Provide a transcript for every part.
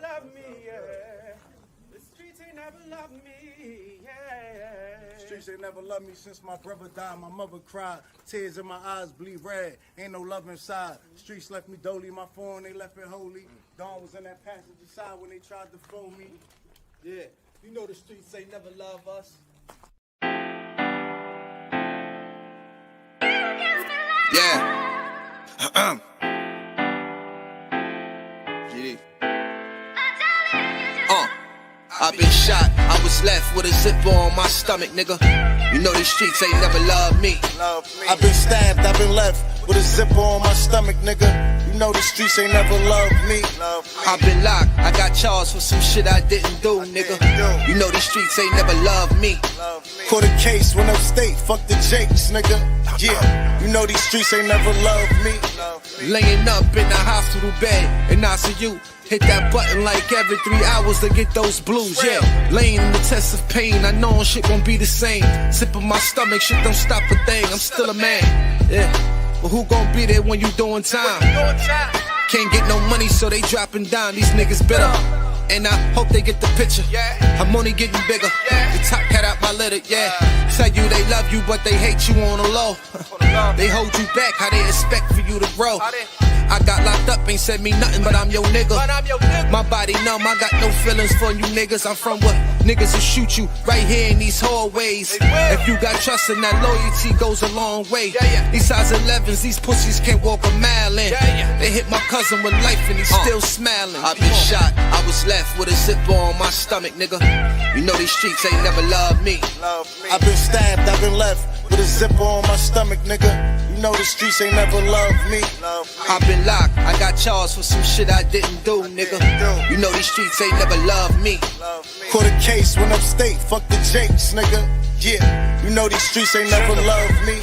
love me, yeah. The streets ain't never loved me, yeah. Streets ain't never loved me since my brother died. My mother cried, tears in my eyes bleed red. Ain't no love inside. Streets left me dolly, my phone they left it holy. Dawn was in that passenger side when they tried to phone me. Yeah, you know the streets ain't never love us. Yeah. I've been shot, I was left with a zipper on my stomach, nigga. You know these streets ain't never loved me. I've been stabbed, I've been left with a zipper on my stomach, nigga. You know the streets ain't never loved me. I've been locked, I got charged for some shit I didn't do, nigga. You know these streets ain't never loved me. Caught a case, went upstate, fuck the Jakes, nigga. Yeah, you know these streets ain't never loved me. Laying up in the hospital bed in ICU. Hit that button like every 3 hours to get those blues, yeah. Laying in the test of pain, I know shit won't be the same. Sipping my stomach, shit don't stop a thing, I'm still a man, yeah. But who gon' be there when you doing time? Can't get no money, so they dropping down, these niggas bitter. And I hope they get the picture, I'm only getting bigger. The top cat out my litter, yeah. Tell you they love you, but they hate you on the low. They hold you back, how they expect for you to grow. I got locked up, ain't said me nothing, but I'm your nigga. My body numb, I got no feelings for you niggas. I'm from where niggas will shoot you right here in these hallways. If you got trust in that loyalty goes a long way. These size 11s, these pussies can't walk a mile in. They hit my cousin with life and he's still smiling. I've been shot, I was left with a zipper on my stomach, nigga. You know these streets ain't never loved me. I've been stabbed, I've been left with a zipper on my stomach, nigga. You know the streets ain't never loved me. I've been locked, I got charged for some shit I didn't do, nigga. You know these streets ain't never loved me. Caught a case, went upstate, fuck the Jakes, nigga. Yeah, you know these streets ain't never loved me.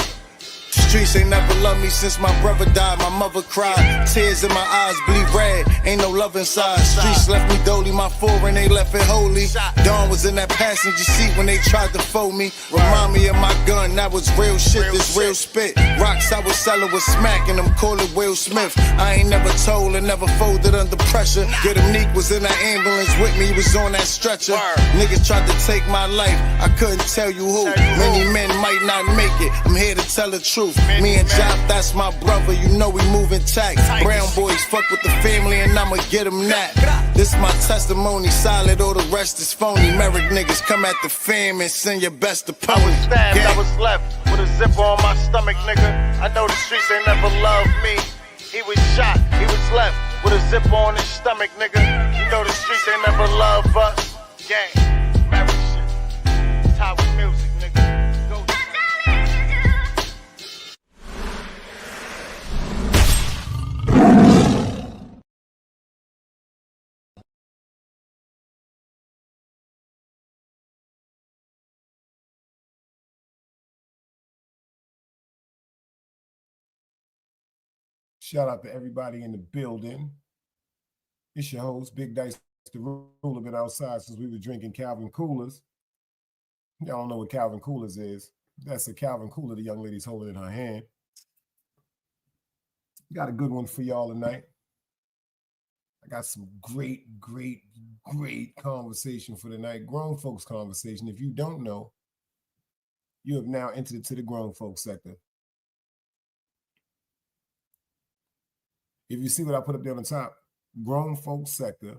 Streets ain't never loved me since my brother died. My mother cried, tears in my eyes bleed red. Ain't no love inside. Streets left me dolly, my foreign they left it holy. Dawn was in that passenger seat when they tried to fold me. Remind me of my gun, that was real shit, this real spit. Rocks I was selling was smacking them, call it Will Smith. I ain't never told and never folded under pressure. Yeah, the Neek was in that ambulance with me, he was on that stretcher. Niggas tried to take my life, I couldn't tell you who. Many men might not make it, I'm here to tell the truth. Me and Job, that's my brother, you know we moving tight. Brown boys fuck with the family and I'ma get them that. This my testimony, solid, all the rest is phony. Merrick niggas come at the fam and send your best opponent. I was stabbed, I was left with a zipper on my stomach, nigga. I know the streets ain't never loved me. He was shot, he was left with a zipper on his stomach, nigga. You know the streets ain't never loved us. Gang, Merrick shit, Tower music, nigga. Go. Shout out to everybody in the building. It's your host, Big Dice the Ruler, been outside since we were drinking Calvin Coolers. Y'all don't know what Calvin Coolers is. That's a Calvin Cooler the young lady's holding in her hand. Got a good one for y'all tonight. I got some great conversation for tonight. Grown folks conversation. If you don't know, you have now entered into the grown folks sector. If you see what I put up there on the top, grown folks sector,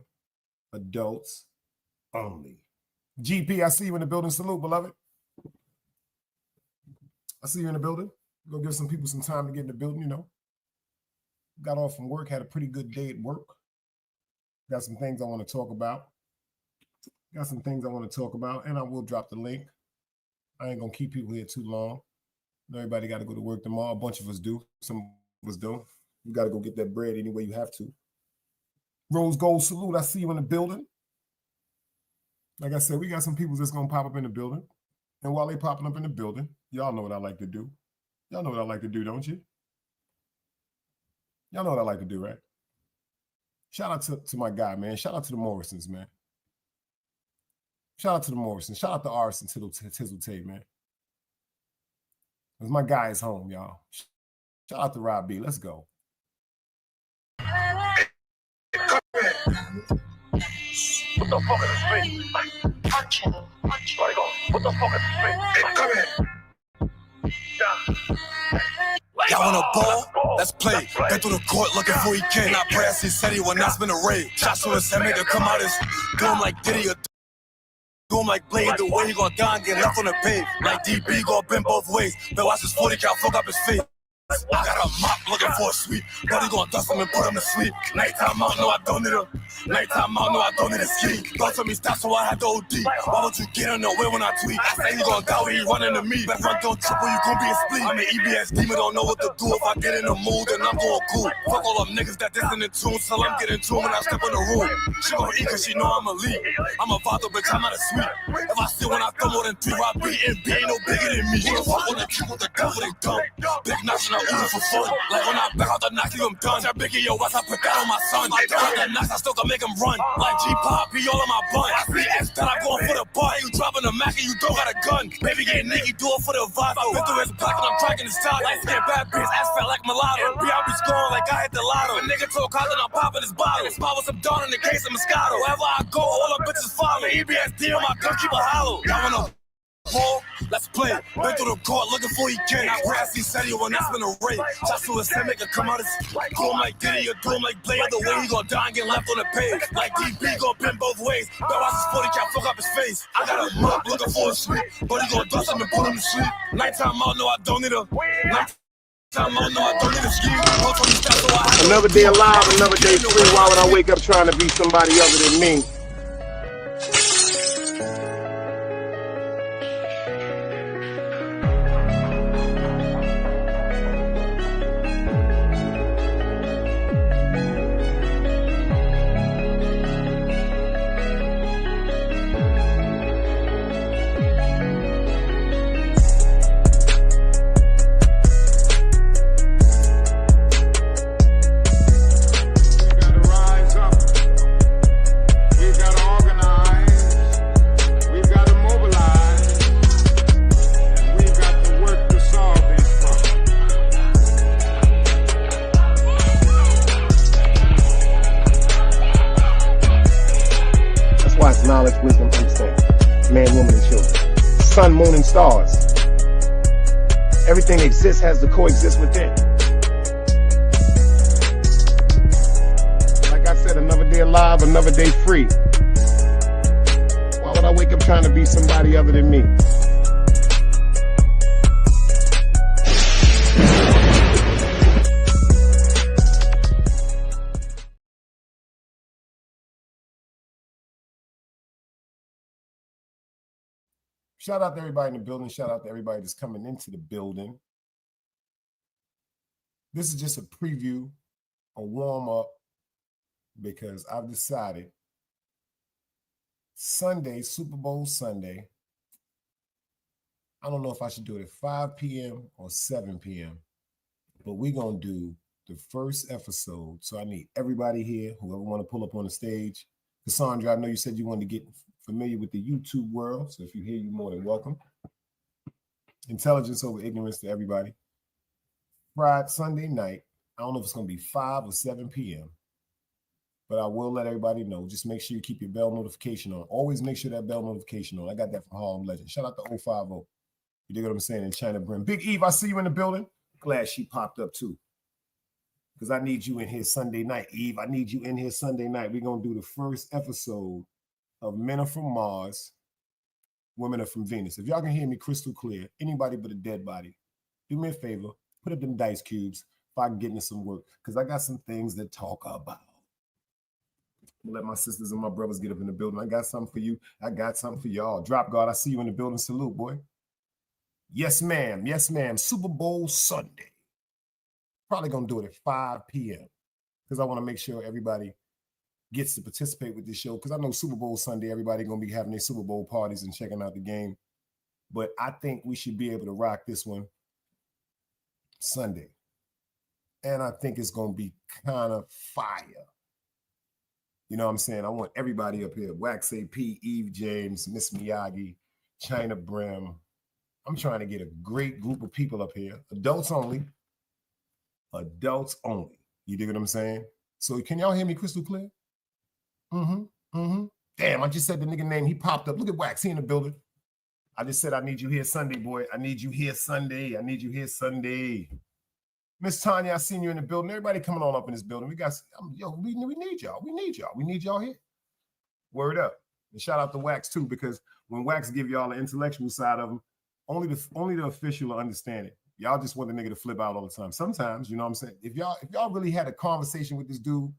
adults only. GP, I see you in the building. Salute, beloved. I see you in the building. Go give some people some time to get in the building, you know. Got off from work, had a pretty good day at work. Got some things I want to talk about. And I will drop the link. I ain't going to keep people here too long. Everybody got to go to work tomorrow. A bunch of us do. Some of us don't. You got to go get that bread any way you have to. Rose Gold Salute, I see you in the building. Like I said, we got some people that's going to pop up in the building. And while they popping up in the building, y'all know what I like to do. Y'all know what I like to do, don't you? Y'all know what I like to do, right? Shout out to my guy, man. Shout out to the Morrisons, man. Shout out to the Morrisons. Shout out to Arson Tizzle Tay, man. Because my guy is home, y'all. Shout out to Rob B. Let's go. What the fuck is the street? Punch him. What the fuck is the street? Hey, come here. Y'all wanna ball? Let's play. Been through the court looking for he came. Not press, he said he when that's been a raid. Shots to his head, make it come out as do him like Diddy or do him like Blade. The way he gon' die and get left on the page. Like DB gon' bend both ways. But watch his 40 count fuck up his face. I got a mop looking for a sweep. But he gon' dust him and put him to sleep. Nighttime out, no I don't need him. Nighttime out, no I don't need a ski. God told me stop, so I had to OD. Why would you get in the way when I tweet? I say he gon' die when he running to me. But run don't triple, you gon' be a spleen. I'm an EBS demon, don't know what to do. If I get in the mood, then I'm going cool. Fuck all them niggas that dissing in tune, so I'm getting to when I step in the room. She gon' eat cause she know I'm a lead. I'm a father, bitch, I'm not a sweet. If I see when I throw more than 3, I beat and B ain't no bigger than me. Who the fuck wanna keep with the devil, they dumb. Big knocks and I ooh for fun. Like when I back out the knock, leave him done. That biggie, yo, what's I put that on my son. I got the knocks, I still can make him run. Like G-Pop, he all in my bun. I see X that I'm going for the bar. You dropping the Mac and you don't got a gun. Baby get naked, do it for the vibe. I been through his back and I'm tracking his top. Light skin bad bitch, ass fat like mulatto. B.I.B. scoring like I hit the lotto. A nigga told Colin I'm popping his bottle. Spot with some dawn in the case of Moscato. Wherever I go, all the bitches follow. EBSD on my gun, keep it hollow. Y'all wanna ball? Let's play. Been through the court looking for he came. Now grass, he said he when that's been a raid. Shots to his head, make it come out as do him like Diddy or do him like Blade. The way he gon' die and get left on the page. Like DB gon' bend both ways. But watch his 40 count fuck up his face. I got a mop looking for a sweep. But he gon' dust him and put him to sleep. Nighttime out, no I don't need a nighttime out, no I don't need a ski. Another day alive, another day free. Why would I wake up trying to be somebody other than me? Knowledge, wisdom, understanding. Man, woman, and children. Sun, moon, and stars. Everything exists has to coexist within. Like I said, another day alive, another day free. Why would I wake up trying to be somebody other than me? Shout out to everybody in the building. Shout out to everybody that's coming into the building. This is just a preview, a warm-up, because I've decided Sunday, Super Bowl Sunday, I don't know if I should do it at 5 p.m. or 7 p.m., but we're going to do the first episode. So I need everybody here, whoever want to pull up on the stage. Cassandra, I know you said you wanted to get familiar with the YouTube world, so if you're here, you're more than welcome. Intelligence over ignorance to everybody. Friday, Sunday night, I don't know if it's going to be 5 or 7 p.m., but I will let everybody know. Just make sure you keep your bell notification on. Always make sure that bell notification on. I got that from Harlem Legend. Shout out to 050. You dig what I'm saying? In China Brim. Big Eve, I see you in the building. Glad she popped up too, because I need you in here Sunday night. Eve, I need you in here Sunday night. We're going to do the first episode of Men Are From Mars, Women Are From Venus. If y'all can hear me crystal clear, anybody but a dead body, do me a favor, put up them dice cubes if I can get into some work, because I got some things to talk about. Let my sisters and my brothers get up in the building. I got something for you. I got something for y'all. Drop guard, I see you in the building. Salute, boy. Yes, ma'am. Yes, ma'am. Super Bowl Sunday. Probably going to do it at 5 p.m. because I want to make sure everybody gets to participate with this show, because I know Super Bowl Sunday, everybody going to be having their Super Bowl parties and checking out the game. But I think we should be able to rock this one Sunday. And I think it's going to be kind of fire. You know what I'm saying? I want everybody up here. Wax AP, Eve James, Miss Miyagi, China Brim. I'm trying to get a great group of people up here. Adults only. Adults only. You dig what I'm saying? So can y'all hear me crystal clear? Damn, I just said the nigga name. He popped up. Look at Wax. He in the building. I just said I need you here Sunday, boy. I need you here Sunday. I need you here Sunday. Miss Tanya, I seen you in the building. Everybody coming on up in this building. We got, we need y'all. We need y'all. We need y'all here. Word up. And shout out to Wax too, because when Wax give y'all the intellectual side of them, only the official will understand it. Y'all just want the nigga to flip out all the time. Sometimes, you know what I'm saying? If y'all really had a conversation with this dude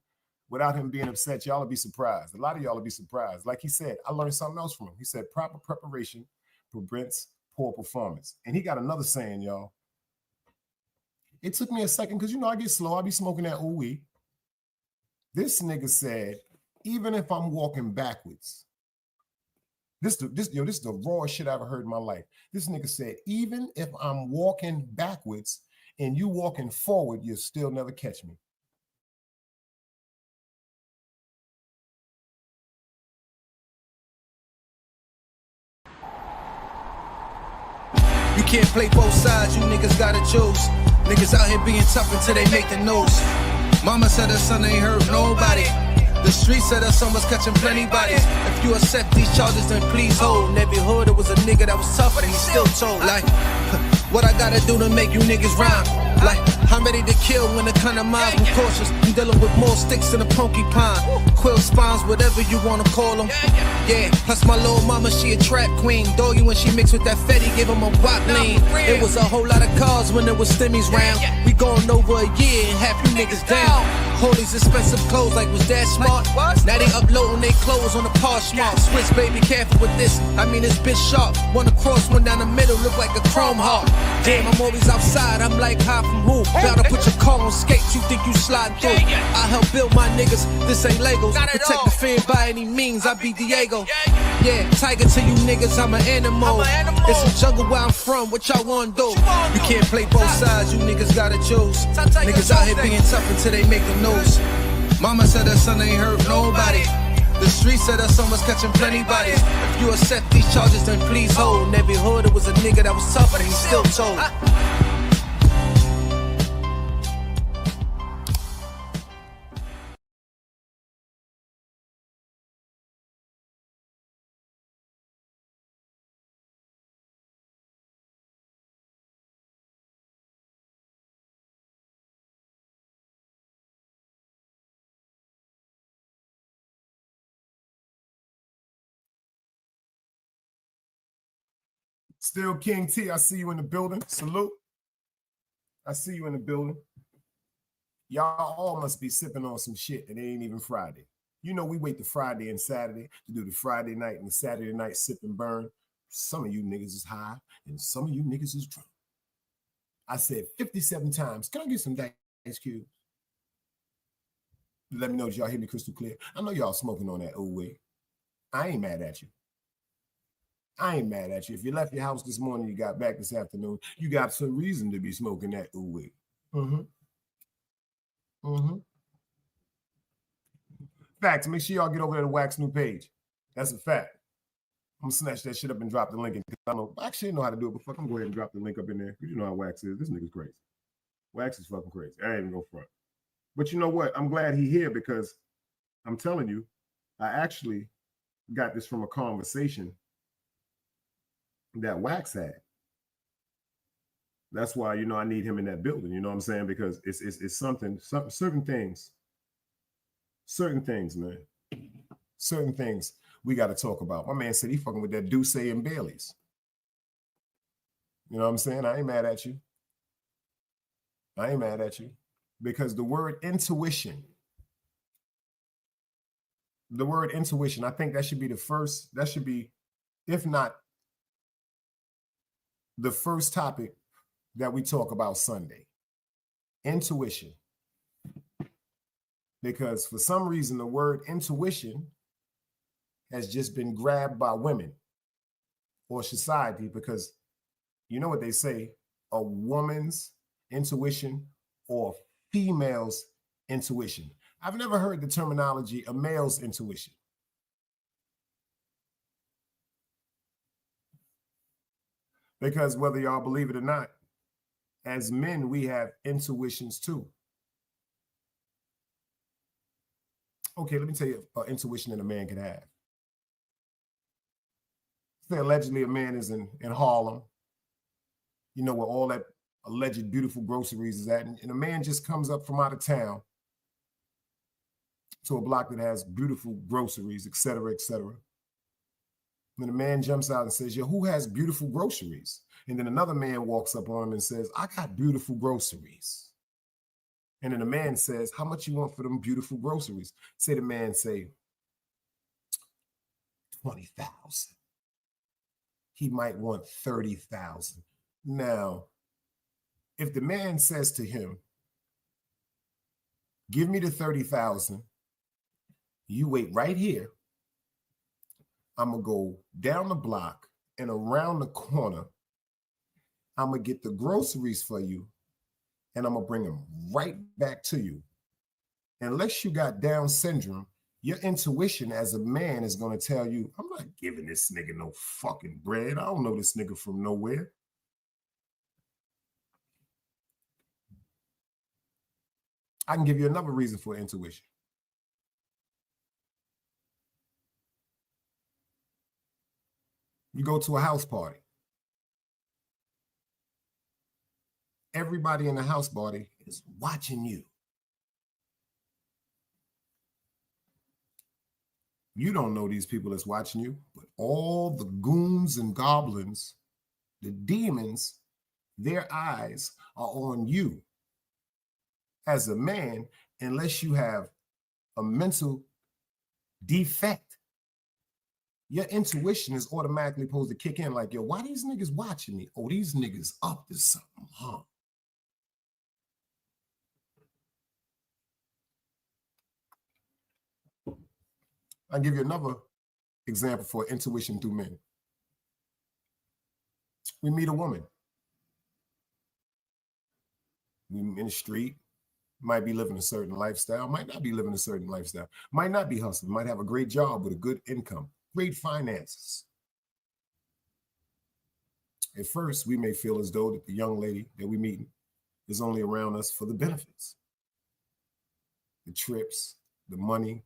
without him being upset, y'all will be surprised. A lot of y'all will be surprised. Like he said, I learned something else from him. He said, proper preparation prevents poor performance. And he got another saying, y'all. It took me a second because, you know, I get slow. I be smoking that old weed. This nigga said, even if I'm walking backwards, this is the rawest shit I ever heard in my life. This nigga said, even if I'm walking backwards and you walking forward, you'll still never catch me. You can't play both sides, you niggas gotta choose. Niggas out here being tough until they make the news. Mama said her son ain't hurt nobody. The streets said her son was catching plenty bodies. If you accept these charges, then please hold. In every hood, it was a nigga that was tough, but he still told. Like, what I gotta do to make you niggas rhyme? Like, I'm ready to kill when the kind of minds be cautious. I'm dealing with more sticks than a porcupine. Quill spines, whatever you wanna call them. Yeah, plus my little mama, she a trap queen. Doggy when she mixed with that Fetty, give him a wop lean. It was a whole lot of cars when there was stimmies round. We going over a year and half you niggas down. All these expensive clothes, like was that smart? Now they uploading they clothes on the Poshmark. Switch, baby, careful with this. I mean, this bitch sharp. One across, one down the middle, look like a chrome heart. Damn, I'm always outside. I'm like, high from who? Bout to put your car on skates. You think you sliding through? I help build my niggas. This ain't Legos. Protect the fan by any means. I be Diego. Yeah, tiger to you niggas. I'm an animal. It's a jungle where I'm from. What y'all wanna do? You can't play both sides. You niggas gotta choose. Niggas out here being tough until they make the news. Mama said her son ain't hurt nobody. The streets said her son was catching plenty bodies. If you accept these charges, then please hold. In every hood, it was a nigga that was tough, but he still told. Still King T, I see you in the building. Salute. I see you in the building. Y'all all must be sipping on some shit and it ain't even Friday. You know, we wait the Friday and Saturday to do the Friday night and the Saturday night sip and burn. Some of you niggas is high and some of you niggas is drunk. I said 57 times, can I get some Ice Cube? Let me know that y'all hear me crystal clear. I know y'all smoking on that old way. I ain't mad at you. I ain't mad at you. If you left your house this morning, you got back this afternoon, you got some reason to be smoking that ooh. Facts. Make sure y'all get over there to Wax new page. That's a fact. I'm gonna snatch that shit up and drop the link in. I actually know how to do it, but fuck, I'm gonna go ahead and drop the link up in there. You know how Wax is. This nigga's crazy. Wax is fucking crazy. I ain't even gonna front. But you know what? I'm glad he here because I'm telling you, I actually got this from a conversation that Wax had. That's why, you know, I need him in that building. You know what I'm saying? Because it's something, certain things, man. Certain things we got to talk about. My man said he fucking with that Douce and Bailey's. You know what I'm saying? I ain't mad at you. I ain't mad at you. Because the word intuition, I think that should be the first, that should be, if not the first topic that we talk about Sunday. Intuition. Because for some reason, the word intuition has just been grabbed by women or society because you know what they say, a woman's intuition or female's intuition. I've never heard the terminology a male's intuition. Because whether y'all believe it or not, as men, we have intuitions too. Okay, let me tell you intuition that a man can have. Say allegedly a man is in Harlem, you know, where all that alleged beautiful groceries is at, and a man just comes up from out of town to a block that has beautiful groceries, et cetera, et cetera. Then a man jumps out and says, yo, who has beautiful groceries? And then another man walks up on him and says, I got beautiful groceries. And then the man says, how much you want for them beautiful groceries? Say the man say, 20,000. He might want 30,000. Now, if the man says to him, give me the 30,000, you wait right here. I'm going to go down the block and around the corner. I'm going to get the groceries for you, and I'm going to bring them right back to you. Unless you got Down syndrome, your intuition as a man is going to tell you, I'm not giving this nigga no fucking bread. I don't know this nigga from nowhere. I can give you another reason for intuition. You go to a house party. Everybody in the house party is watching you. You don't know these people that's watching you, but all the goons and goblins, the demons, their eyes are on you. As a man, unless you have a mental defect, your intuition is automatically supposed to kick in like, yo, why these niggas watching me? Oh, these niggas up to something, huh? I'll give you another example for intuition through men. We meet a woman. We in the street, might be living a certain lifestyle, might not be living a certain lifestyle, might not be hustling, might have a great job with a good income, great finances. At first, we may feel as though that the young lady that we meet is only around us for the benefits, the trips, the money,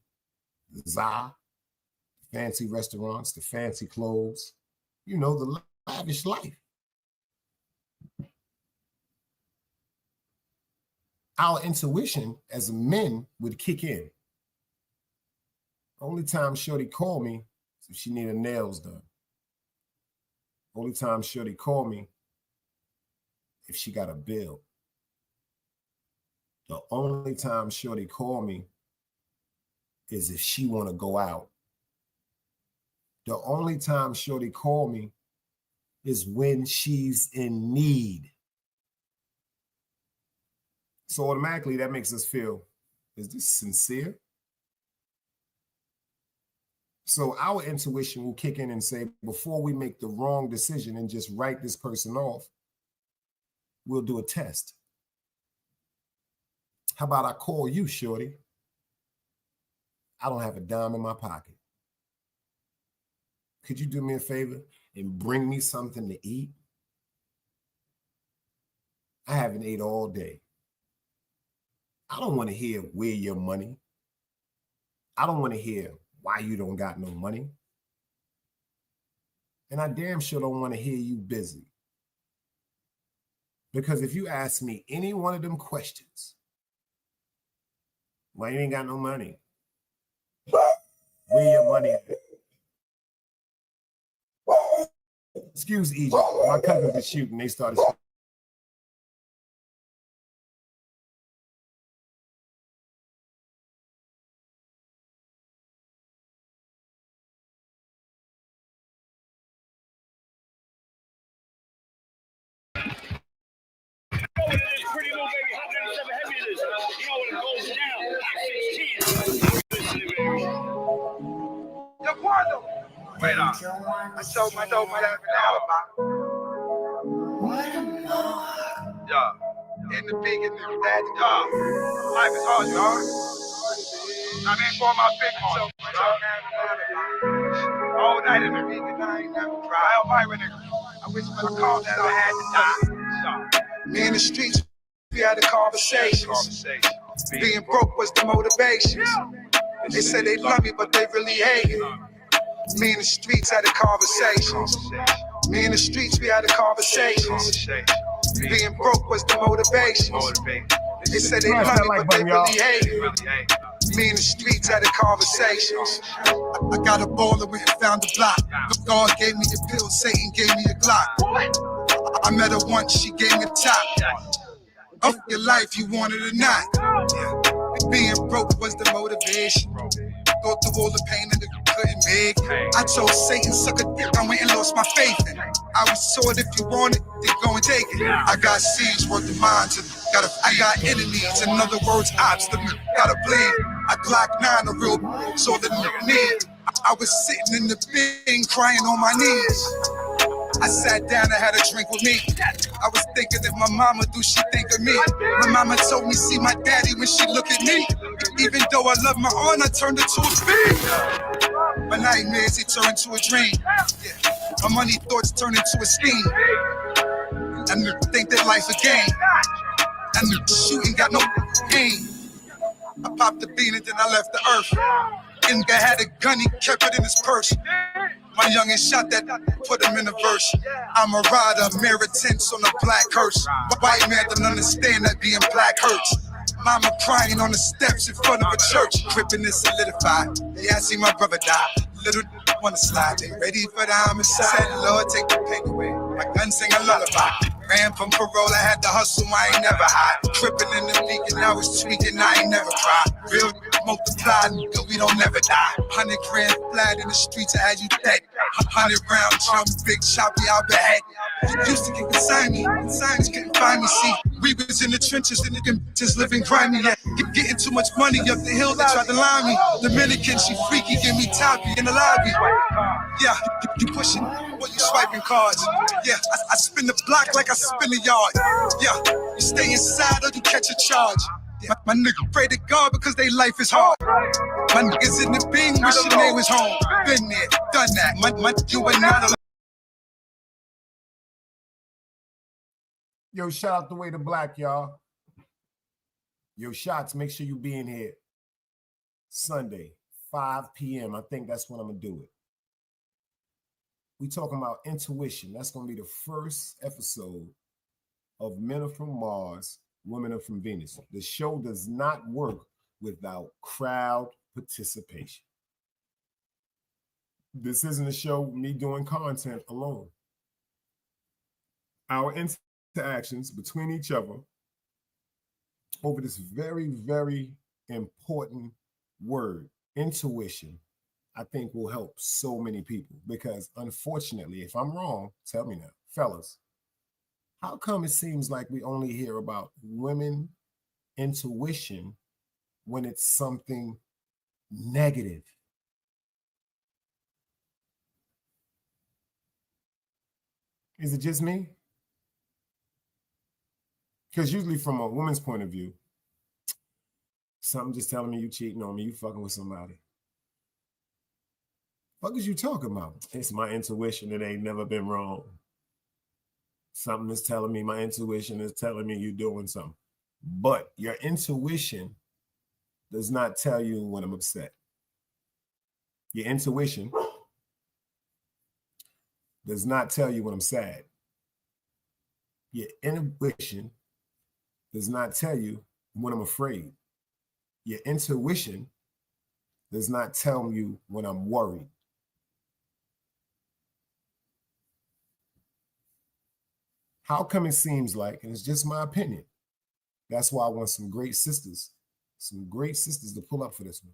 the the fancy restaurants, the fancy clothes, you know, the lavish life. Our intuition as men would kick in. Only time Shorty called me is if she needed nails done. Only time Shorty called me if she got a bill. The only time Shorty called me is if she want to go out. The only time Shorty called me is when she's in need. So automatically that makes us feel, is this sincere? So our intuition will kick in and say, before we make the wrong decision and just write this person off, we'll do a test. How about I call you, Shorty? I don't have a dime in my pocket. Could you do me a favor and bring me something to eat? I haven't ate all day. I don't want to hear where your money. I don't want to hear why you don't got no money. And I damn sure don't want to hear you busy. Because if you ask me any one of them questions, why you ain't got no money? Where your money at? Excuse Egypt. My cousins are shooting. They started shooting. Pretty little baby, 107 heavy it is. You know when it goes down, 16. Yo, Quando. Wait on. I showed my dope my alibi. Yeah. In the big and the bad job. Life is hard, you heard? I'm in for my big one. All night in the big and I ain't never cry. I don't mind with nigga. I wish when I called that I had to die. Me in the streets, we had a conversation. Being broke was the motivation. They said they love me, but they really hate me. Me in the streets had a conversation. Me in the streets, we had a conversation. Being broke was the motivation. They said they love me, but they really hate me. Me in the streets had a conversation. I got a ball and went and found a block. God gave me a pill, Satan gave me a Glock. I met her once, she gave me a top. Of your life, you want it or not. Being broke was the motivation. Go through all the pain and the couldn't make. I told Satan, suck a dick, I went and lost my faith in it. I was told if you want it, then go and take it. I got seeds worth the minds, and I got enemies. In other words, obstacles, gotta bleed. I Glock 9, a real so the need. I was sitting in the bin, crying on my knees. I sat down and had a drink with me. I was thinking if my mama do, she think of me. My mama told me see my daddy when she look at me. Even though I love my aunt, I turned it to a speed. My nightmares, they turn into a dream. Yeah. My money thoughts turn into a scheme. And think that life's a game. And the shooting got no aim. I popped the bean and then I left the earth. And I had a gun, he kept it in his purse. My youngin' shot that, put him in a verse. I'm a rider, mirror tints on a black hearse. White man don't understand that being black hurts. Mama crying on the steps in front of a church. Crippin' is solidified. Yeah, I see my brother die. Little wanna slide. They ready for the homicide. Said, Lord, take the pain away. My gun sing a lullaby. Ran from parole, I had to hustle, I ain't never hide. Tripping in the beacon, I was tweaking, I ain't never cried. Real multiplied, nigga, we don't never die. 100 grand flat in the streets, I had you dead. 100 round drum, big choppy, I'll be head. You used to get beside me, signs couldn't find me. See, we was in the trenches, and nigga just living grimy. Yeah, getting too much money up the hill, they tried to line me. Dominican, she freaky, give me toppy in the lobby. Yeah, you pushing, what you swiping cards. Yeah, I spin the block like I spin the yard. Yeah, you stay inside or you catch a charge. Yeah, my nigga pray to God because they life is hard. My niggas in the Bing wishing they was home. Been there, done that. You ain't not alone. Yo, shout out the way to Black, y'all. Yo, shots, make sure you be in here Sunday, 5 p.m. I think that's when I'm going to do it. We talking about intuition. That's going to be the first episode of Men Are From Mars, Women Are From Venus. The show does not work without crowd participation. This isn't a show me doing content alone. Our interactions between each other over this very, very important word, intuition, I think will help so many people because unfortunately, if I'm wrong, tell me now, fellas, how come it seems like we only hear about women intuition when it's something negative? Is it just me? Because usually from a woman's point of view, something just telling me you cheating on me, you fucking with somebody. What is you talking about? It's my intuition. It ain't never been wrong. Something is telling me, my intuition is telling me you're doing something. But your intuition does not tell you when I'm upset. Your intuition does not tell you when I'm sad. Your intuition does not tell you when I'm afraid. Your intuition does not tell you when I'm worried. How come it seems like, and it's just my opinion, that's why I want some great sisters to pull up for this one.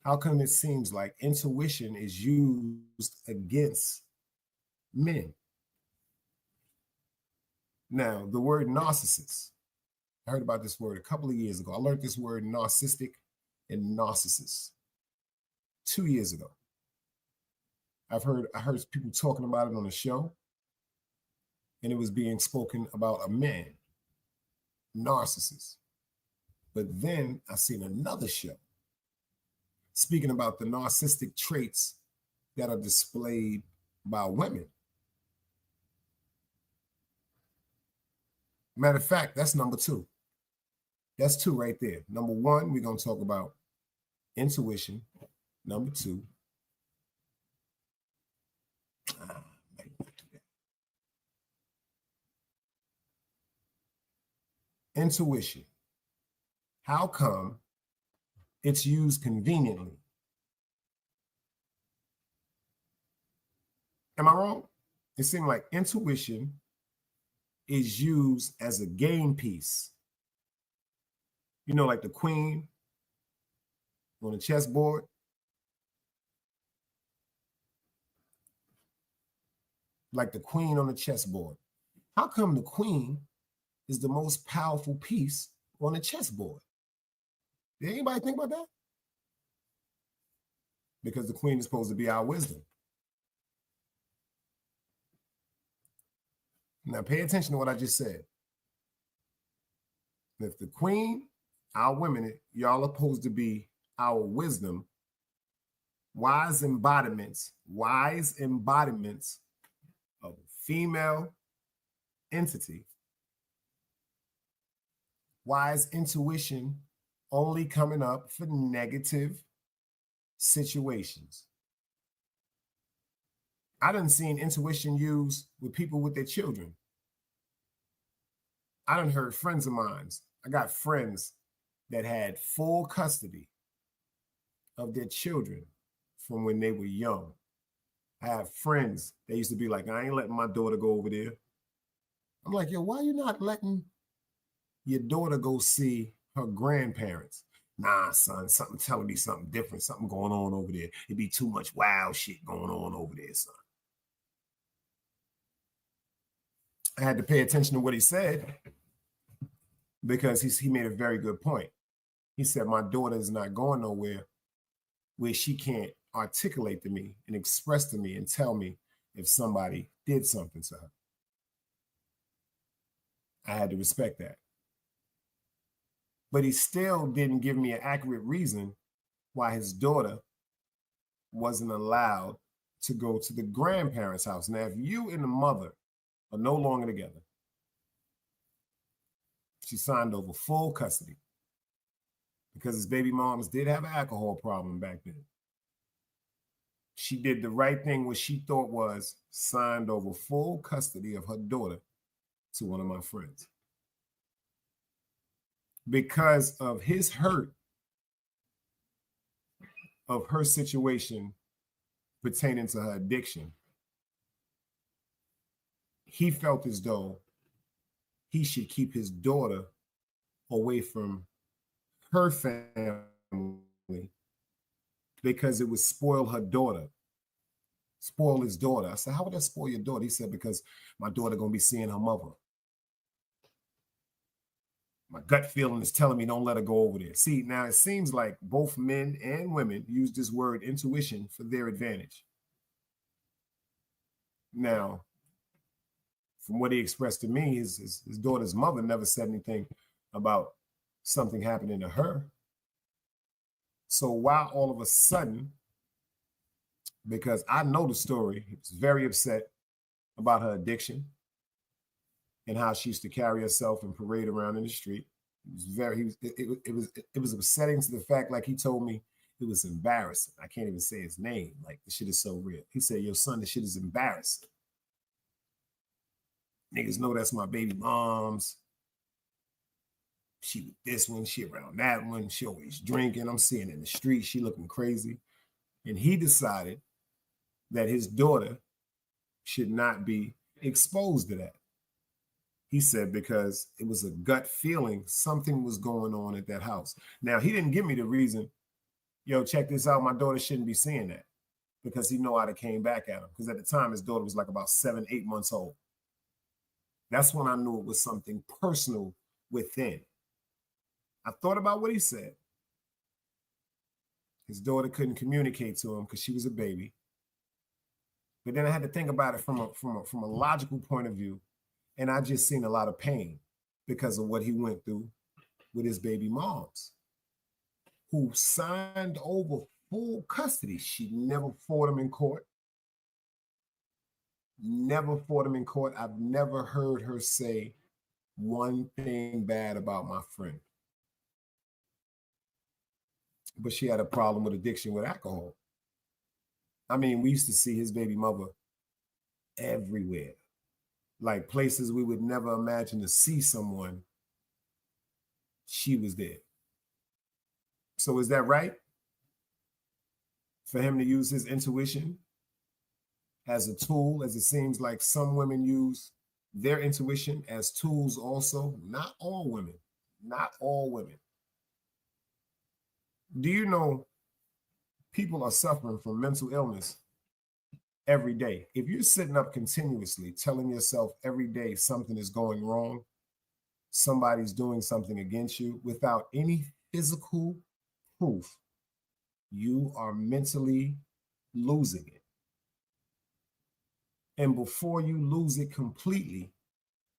How come it seems like intuition is used against men? Now, the word narcissist, I heard about this word a couple of years ago. I learned this word narcissistic and narcissist 2 years ago. I heard people talking about it on the show, and it was being spoken about a man, narcissist. But then I seen another show speaking about the narcissistic traits that are displayed by women. Matter of fact, that's number two. That's two right there. Number one, we're going to talk about intuition. Number 2, intuition. How come it's used conveniently? Am I wrong? It seemed like intuition is used as a game piece. You know, like the queen on the chessboard. Like the queen on the chessboard. How come the queen is the most powerful piece on the chessboard? Did anybody think about that? Because the queen is supposed to be our wisdom. Now pay attention to what I just said. If the queen, our women, y'all are supposed to be our wisdom, wise embodiments of a female entity. Why is intuition only coming up for negative situations? I done seen intuition used with people with their children. I done heard friends of mine. I got friends that had full custody of their children from when they were young. I have friends that used to be like, I ain't letting my daughter go over there. I'm like, yo, why you not letting your daughter go see her grandparents? Nah, son, something telling me something different, something going on over there. It'd be too much wild shit going on over there, son. I had to pay attention to what he said because he made a very good point. He said, my daughter is not going nowhere where she can't articulate to me and express to me and tell me if somebody did something to her. I had to respect that. But he still didn't give me an accurate reason why his daughter wasn't allowed to go to the grandparents' house. Now, if you and the mother are no longer together, she signed over full custody because his baby moms did have an alcohol problem back then. She did the right thing, what she thought was signed over full custody of her daughter to one of my friends. Because of his hurt of her situation pertaining to her addiction, he felt as though he should keep his daughter away from her family because it would spoil her daughter, spoil his daughter. I said, how would that spoil your daughter? He said, because my daughter gonna be seeing her mother. My gut feeling is telling me don't let her go over there. See, now it seems like both men and women use this word intuition for their advantage. Now, from what he expressed to me, his daughter's mother never said anything about something happening to her. So why all of a sudden, because I know the story, he was very upset about her addiction and how she used to carry herself and parade around in the street. It was upsetting to the fact, like he told me, it was embarrassing. I can't even say his name. Like, the shit is so real. He said, yo, son, the shit is embarrassing. Niggas know that's my baby mom's. She with this one, she around that one. She always drinking. I'm seeing in the street, she looking crazy. And he decided that his daughter should not be exposed to that. He said because it was a gut feeling, something was going on at that house. Now, he didn't give me the reason, yo, check this out, my daughter shouldn't be seeing that, because he know I'd have came back at him. Because at the time, his daughter was like about 7, 8 months old. That's when I knew it was something personal within. I thought about what he said. His daughter couldn't communicate to him because she was a baby. But then I had to think about it from a logical point of view. And I just seen a lot of pain because of what he went through with his baby moms, who signed over full custody. She never fought him in court. Never fought him in court. I've never heard her say one thing bad about my friend. but she had a problem with addiction with alcohol. I mean, we used to see his baby mother everywhere, like places we would never imagine to see someone. She was there. So is that right for him to use his intuition as a tool, as it seems like some women use their intuition as tools also? Not all women. Not all women. Do you know people are suffering from mental illness every day? If you're sitting up continuously telling yourself every day something is going wrong, somebody's doing something against you without any physical proof, you are mentally losing it. And before you lose it completely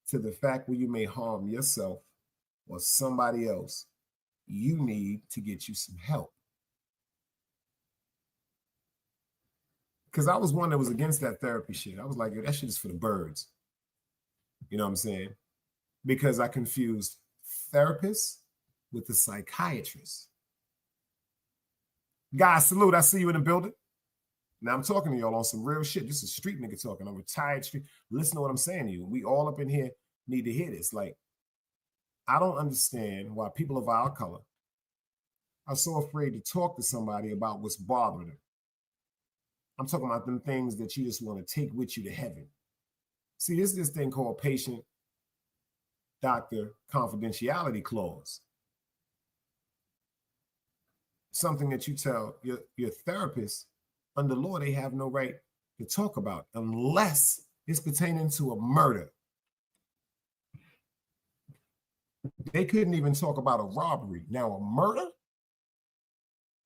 to the fact where you may harm yourself or somebody else, you need to get you some help. Because I was one that was against that therapy shit. I was like, that shit is for the birds. You know what I'm saying? Because I confused therapists with the psychiatrist. Guys, salute. I see you in the building. Now I'm talking to y'all on some real shit. This is street nigga talking. I'm retired street. Listen to what I'm saying to you. We all up in here need to hear this. Like, I don't understand why people of our color are so afraid to talk to somebody about what's bothering them. I'm talking about them things that you just want to take with you to heaven. See, there's this thing called patient-doctor confidentiality clause. Something that you tell your therapist, under law, they have no right to talk about unless it's pertaining to a murder. They couldn't even talk about a robbery. Now, a murder?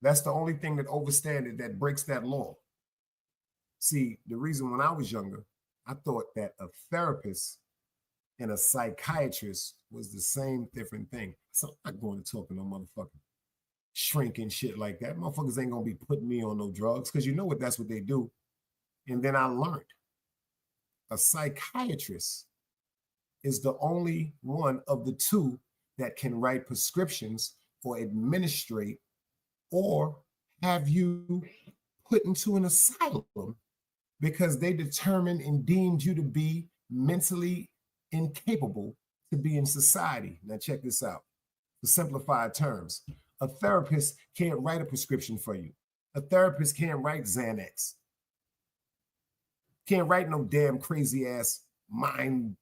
That's the only thing that overstands it, that breaks that law. See, the reason when I was younger, I thought that a therapist and a psychiatrist was the same different thing. So I'm not going to talk to no motherfucker shrinking shit like that. Motherfuckers ain't going to be putting me on no drugs because you know what, that's what they do. And then I learned a psychiatrist is the only one of the two that can write prescriptions or administrate or have you put into an asylum because they determined and deemed you to be mentally incapable to be in society. Now check this out. For simplified terms, a therapist can't write a prescription for you. A therapist can't write Xanax. Can't write no damn crazy ass mind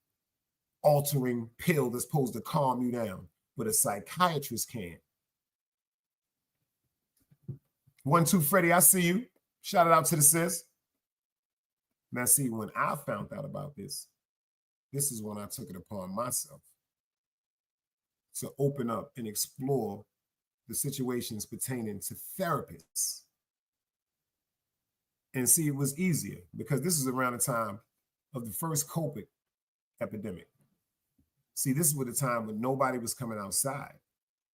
altering pill that's supposed to calm you down. But a psychiatrist can. 1-2 Freddie, I see you. Shout it out to the sis. Now, see, when I found out about this is when I took it upon myself to open up and explore the situations pertaining to therapists. And see, it was easier because this is around the time of the first COVID epidemic. See, this was the time when nobody was coming outside.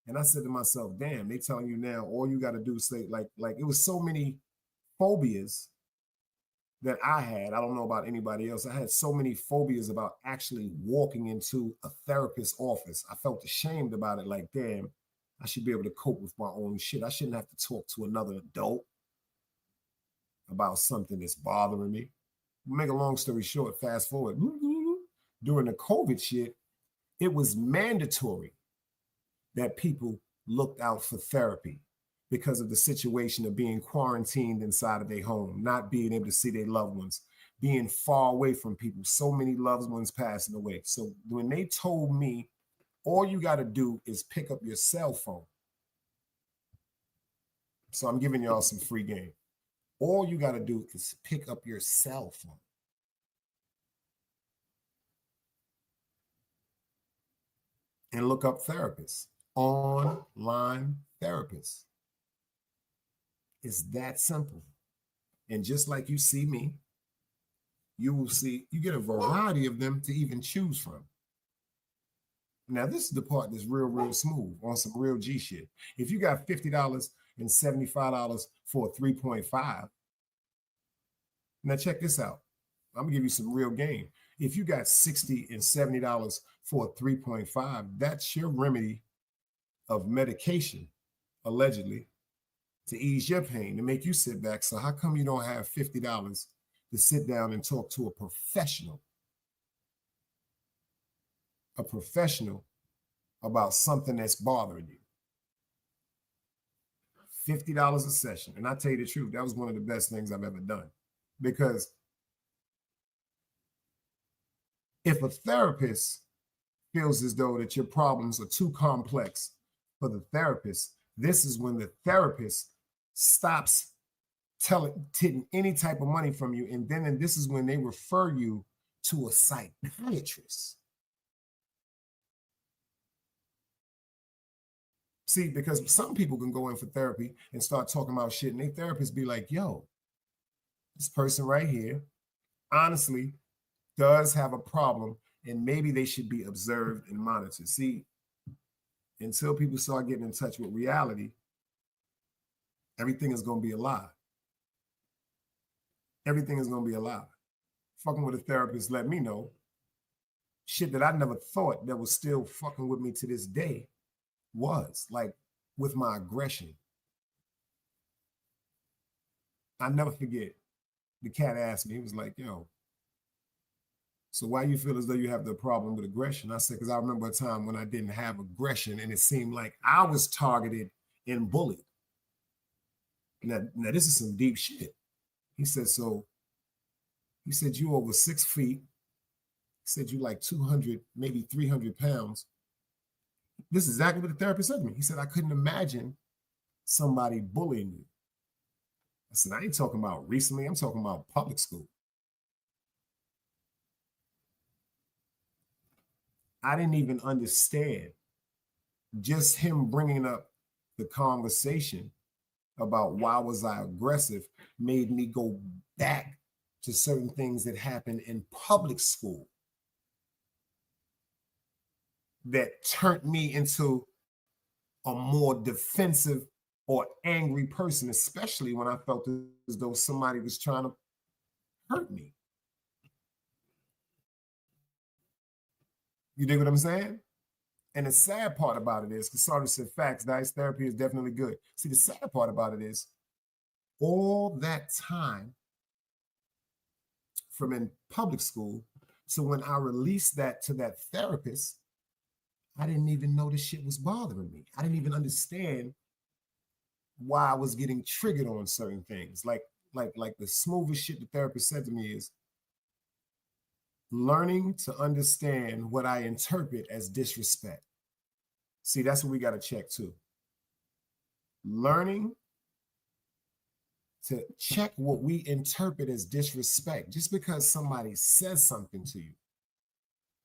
And I said to myself, damn, they telling you now, all you got to do is say, like it was so many phobias that I had. I don't know about anybody else. I had so many phobias about actually walking into a therapist's office. I felt ashamed about it. Like, damn, I should be able to cope with my own shit. I shouldn't have to talk to another adult about something that's bothering me. Make a long story short, fast forward. During the COVID shit, it was mandatory that people looked out for therapy because of the situation of being quarantined inside of their home, not being able to see their loved ones, being far away from people, so many loved ones passing away. So when they told me, all you got to do is pick up your cell phone. So I'm giving y'all some free game. All you got to do is pick up your cell phone. And look up therapists, online therapists. It's that simple. And just like you see me, you will see, you get a variety of them to even choose from. Now, this is the part that's real, real smooth on some real G shit. If you got $50 and $75 for a 3.5, now check this out. I'm gonna give you some real game. If you got $60 and $70 for a 3.5, that's your remedy of medication, allegedly, to ease your pain, to make you sit back. So how come you don't have $50 to sit down and talk to a professional about something that's bothering you? $50 a session. And I tell you the truth, that was one of the best things I've ever done. Because if a therapist feels as though that your problems are too complex for the therapist, this is when the therapist stops taking any type of money from you. And this is when they refer you to a psychiatrist. See, because some people can go in for therapy and start talking about shit, and their therapist be like, yo, this person right here honestly does have a problem, and maybe they should be observed and monitored. See, until people start getting in touch with reality, everything is going to be a lie. Everything is going to be a lie. Fucking with a therapist let me know shit that I never thought that was still fucking with me to this day was, like, with my aggression. I never forget, the cat asked me, he was like, yo, so why you feel as though you have the problem with aggression? I said, because I remember a time when I didn't have aggression and it seemed like I was targeted and bullied. Now this is some deep shit. He said, you over 6 feet. He said, you like 200, maybe 300 pounds. This is exactly what the therapist said to me. He said, I couldn't imagine somebody bullying you. I said, I ain't talking about recently. I'm talking about public school. I didn't even understand. Just him bringing up the conversation about why was I aggressive made me go back to certain things that happened in public school that turned me into a more defensive or angry person, especially when I felt as though somebody was trying to hurt me. You dig what I'm saying? And the sad part about it is, because Sardi said facts, dice therapy is definitely good. See, the sad part about it is all that time from in public school to when I released that to that therapist, I didn't even know this shit was bothering me. I didn't even understand why I was getting triggered on certain things. Like the smoothest shit the therapist said to me is learning to understand what I interpret as disrespect. See, that's what we got to check too. Learning to check what we interpret as disrespect. Just because somebody says something to you,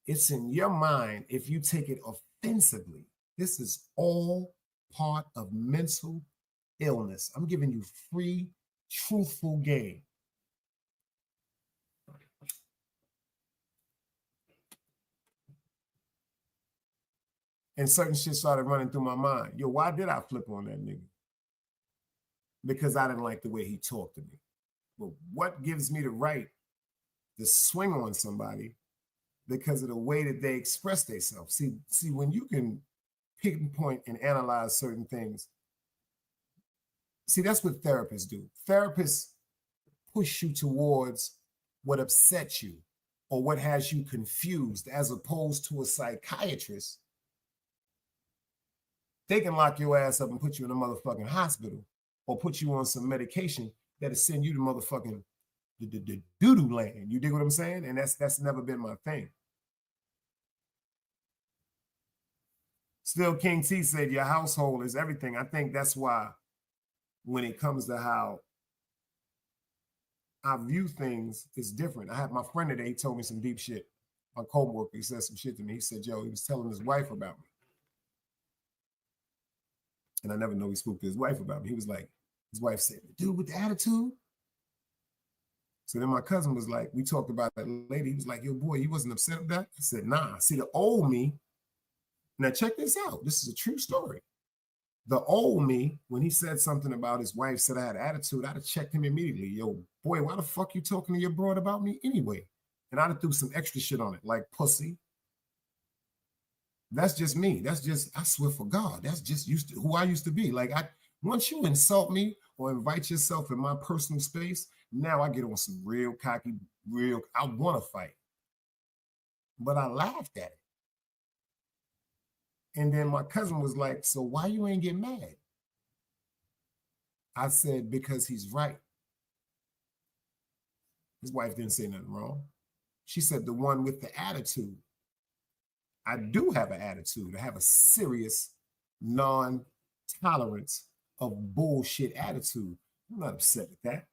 it's in your mind if you take it offensively. This is all part of mental illness. I'm giving you free, truthful game. And certain shit started running through my mind. Yo, why did I flip on that nigga? Because I didn't like the way he talked to me. But what gives me the right to swing on somebody because of the way that they express themselves? See, when you can pinpoint and analyze certain things, see, that's what therapists do. Therapists push you towards what upsets you or what has you confused, as opposed to a psychiatrist. They can lock your ass up and put you in a motherfucking hospital or put you on some medication that'll send you to motherfucking the doo-doo land. You dig what I'm saying? And that's never been my thing. Still, King T said your household is everything. I think that's why when it comes to how I view things, it's different. I had my friend today, he told me some deep shit. My co-worker, he said some shit to me. He said, yo, he was telling his wife about me. And I never know he spoke to his wife about me. He was like, his wife said, the dude with the attitude. So then my cousin was like, we talked about that lady. He was like, yo, boy, you wasn't upset with that? I said, nah. See, the old me, now check this out. This is a true story. The old me, when he said something about his wife, said I had attitude, I'd have checked him immediately. Yo, boy, why the fuck you talking to your broad about me anyway? And I'd have threw some extra shit on it, like pussy. That's just me. That's just, I swear for God, that's just who I used to be. Like, Once you insult me or invite yourself in my personal space, now I get on some real cocky, I want to fight. But I laughed at it. And then my cousin was like, so why you ain't get mad? I said, because he's right. His wife didn't say nothing wrong. She said, the one with the attitude. I do have an attitude. I have a serious non-tolerance of bullshit attitude. I'm not upset with that.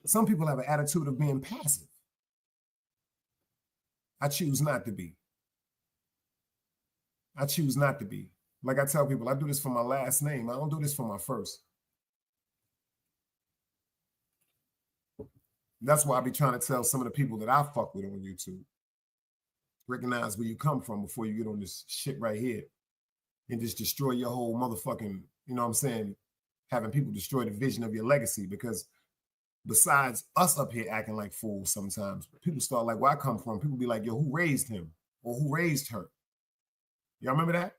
Some people have an attitude of being passive. I choose not to be. I choose not to be. Like I tell people, I do this for my last name. I don't do this for my first. That's why I be trying to tell some of the people that I fuck with on YouTube, recognize where you come from before you get on this shit right here and just destroy your whole motherfucking, you know what I'm saying, having people destroy the vision of your legacy. Because besides us up here acting like fools sometimes, people start like, where I come from, people be like, yo, who raised him or who raised her? Y'all remember that?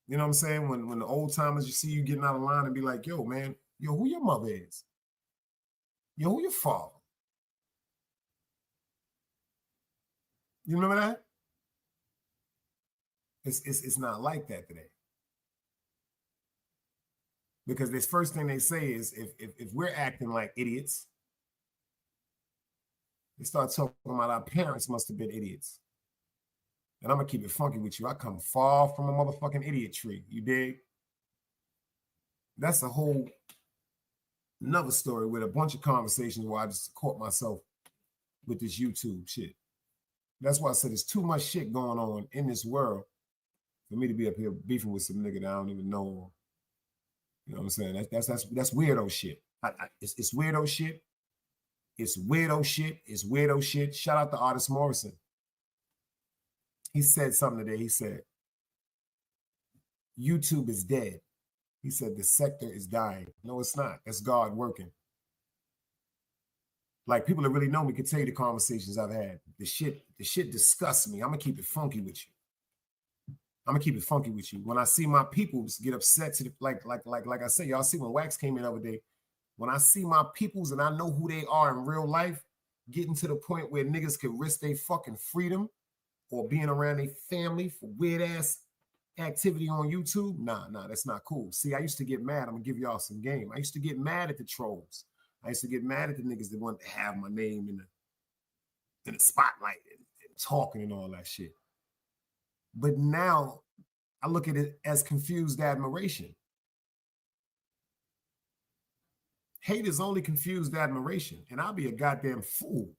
You know what I'm saying? When the old timers, you see you getting out of line and be like, yo, man, yo, who your mother is? Yo, who your father? You remember that? It's not like that today. Because this first thing they say is if we're acting like idiots, they start talking about our parents must have been idiots. And I'm gonna keep it funky with you. I come far from a motherfucking idiot tree. You dig? That's a whole another story with a bunch of conversations where I just caught myself with this YouTube shit. That's why I said there's too much shit going on in this world for me to be up here beefing with some nigga that I don't even know. You know what I'm saying? That's weirdo shit. It's weirdo shit. It's weirdo shit. It's weirdo shit. Shout out to Artist Morrison. He said something today. He said, YouTube is dead. He said, the sector is dying. No, it's not. That's God working. Like, people that really know me can tell you the conversations I've had. The shit disgusts me. I'm going to keep it funky with you. I'm going to keep it funky with you. When I see my peoples get upset, to the, like I said, y'all see when Wax came in the other day, when I see my peoples and I know who they are in real life, getting to the point where niggas can risk their fucking freedom or being around their family for weird-ass activity on YouTube, nah, that's not cool. See, I used to get mad. I'm gonna give y'all some game. I used to get mad at the trolls. I used to get mad at the niggas that wanted to have my name in the spotlight and talking and all that shit. But now I look at it as confused admiration. Hate is only confused admiration, and I'll be a goddamn fool.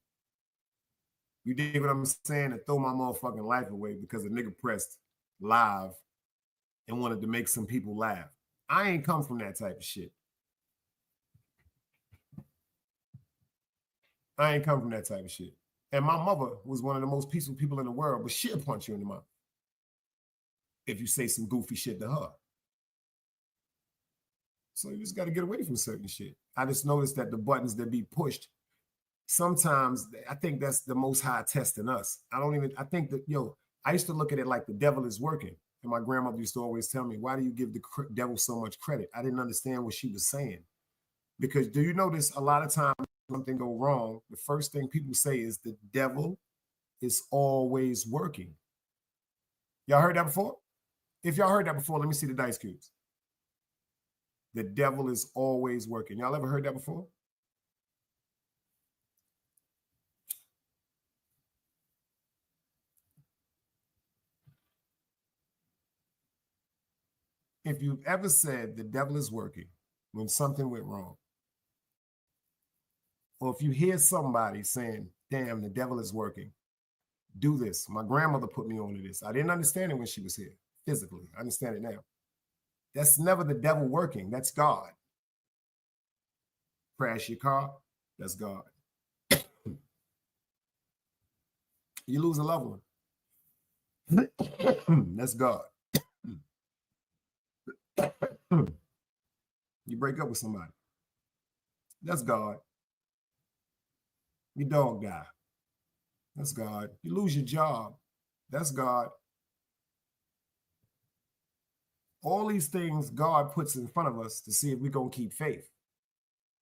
You dig what I'm saying? To throw my motherfucking life away because a nigga pressed live and wanted to make some people laugh. I ain't come from that type of shit. I ain't come from that type of shit. And my mother was one of the most peaceful people in the world, but she'll punch you in the mouth if you say some goofy shit to her. So you just got to get away from certain shit. I just noticed that the buttons that be pushed, sometimes I think that's the most high test in us. I think that, I used to look at it like the devil is working. And my grandmother used to always tell me, why do you give the devil so much credit? I didn't understand what she was saying. Because do you notice a lot of times when something go wrong, the first thing people say is the devil is always working. Y'all heard that before? If y'all heard that before, let me see the dice cubes. The devil is always working. Y'all ever heard that before? If you've ever said the devil is working when something went wrong, or if you hear somebody saying, damn, the devil is working, do this. My grandmother put me on to this. I didn't understand it when she was here physically. I understand it now. That's never the devil working. That's God. Crash your car, that's God. You lose a loved one, that's God. You break up with somebody, that's God. Your dog die, that's God. You lose your job, that's God. All these things God puts in front of us to see if we're going to keep faith.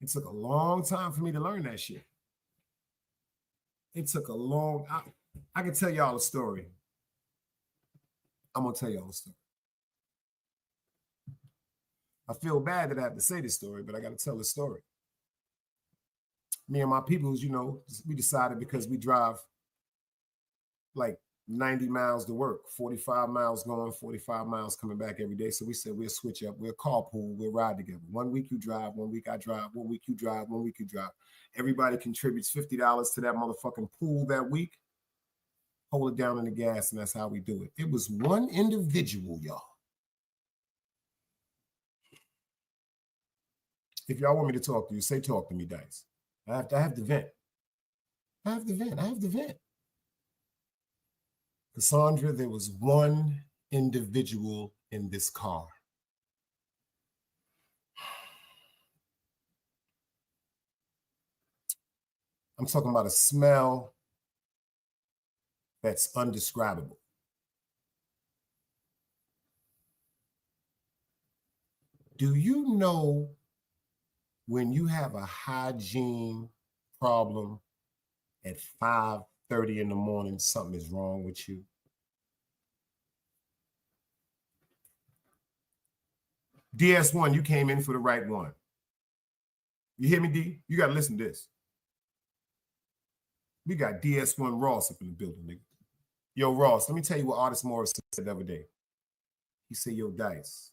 It took a long time for me to learn that shit. It took a long, I can tell y'all a story. I'm going to tell y'all a story. I feel bad that I have to say this story, but I got to tell the story. Me and my peoples, you know, we decided because we drive like 90 miles to work, 45 miles going, 45 miles coming back every day. So we said we'll switch up. We'll carpool. We'll ride together. 1 week you drive, 1 week I drive, 1 week you drive, 1 week you drive. Everybody contributes $50 to that motherfucking pool that week. Hold it down in the gas, and that's how we do it. It was one individual, y'all. If y'all want me to talk to you, say talk to me, Dice. I have to vent. I have to vent. Cassandra, there was one individual in this car. I'm talking about a smell that's undescribable. Do you know when you have a hygiene problem at 5:30 in the morning, something is wrong with you? DS1, you came in for the right one. You hear me, D? You got to listen to this. We got DS1 Ross up in the building, nigga. Yo, Ross, let me tell you what Artist Morris said the other day. He said, yo, Dice,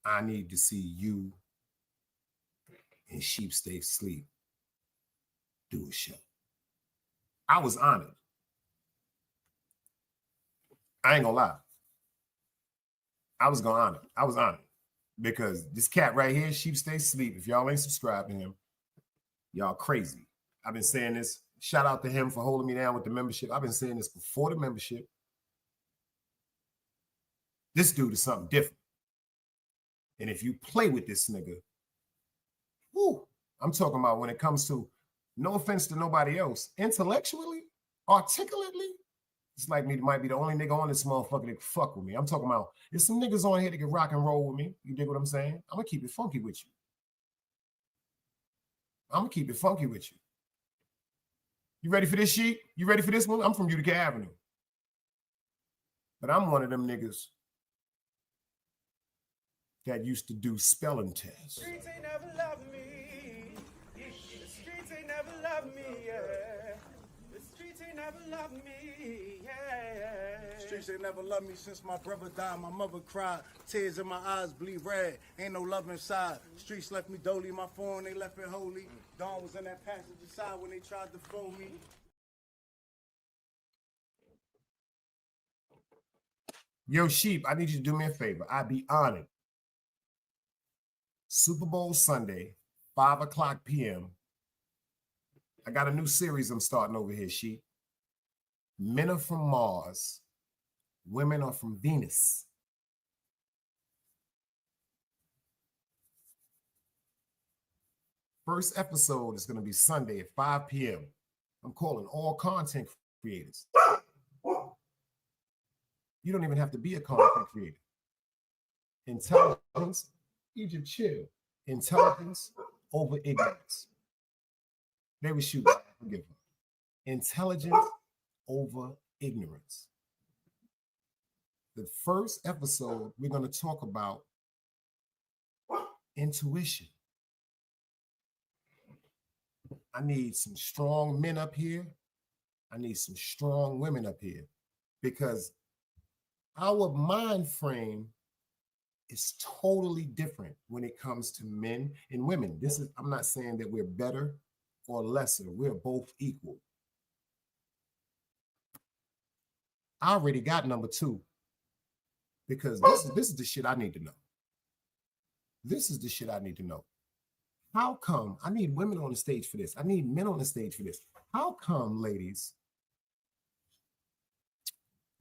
I need to see you and Sheep Stay Sleep do a show. I was honored. I ain't gonna lie. I was honored because this cat right here, Sheep Stay Sleep, if y'all ain't subscribed to him, y'all crazy. I've been saying this. Shout out to him for holding me down with the membership. I've been saying this before the membership. This dude is something different. And if you play with this nigga, whoo, I'm talking about when it comes to, no offense to nobody else, intellectually, articulately, it's like me might be the only nigga on this motherfucker that can fuck with me. I'm talking about, there's some niggas on here that can rock and roll with me. You dig what I'm saying? I'm going to keep it funky with you. You ready for this sheet? You ready for this one? I'm from Utica Avenue. But I'm one of them niggas that used to do spelling tests. The streets ain't never loved me. The streets ain't never loved me, yeah. The streets ain't never loved me, yeah. Streets ain't never loved me since my brother died. My mother cried. Tears in my eyes bleed red. Ain't no love inside. Streets left me dolly. My phone, they left it holy. Dawn was in that passenger side when they tried to throw me. Yo, Sheep, I need you to do me a favor. I'd be honored. SuperBowl Sunday, 5:00 p.m. I got a new series I'm starting over here, Sheep. Men are from Mars. Women are from Venus. First episode is going to be Sunday at 5 p.m. I'm calling all content creators. You don't even have to be a content creator. Intelligence, Egypt chill. Intelligence over ignorance. They were shooting. Forgive them. Intelligence over ignorance. The first episode, we're going to talk about intuition. I need some strong men up here. I need some strong women up here because our mind frame is totally different when it comes to men and women. I'm not saying that we're better or lesser. We're both equal. I already got number 2 because this is the shit I need to know. This is the shit I need to know. How come, I need women on the stage for this. I need men on the stage for this. How come, ladies,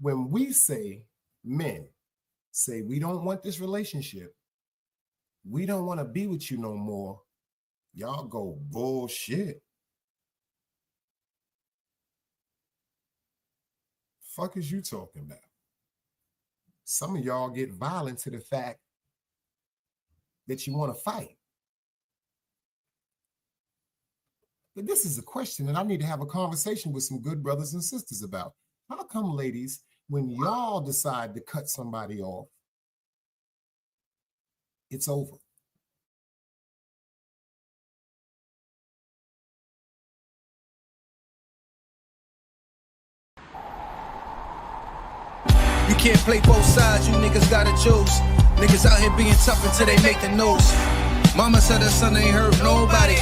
when we say, men say, we don't want this relationship, we don't want to be with you no more, y'all go, bullshit. Fuck is you talking about? some of y'all get violent to the fact that you want to fight. But this is a question that I need to have a conversation with some good brothers and sisters about. How come, ladies, when y'all decide to cut somebody off, it's over? You can't play both sides, you niggas gotta choose. Niggas out here being tough until they make the news. Mama said her son ain't hurt nobody.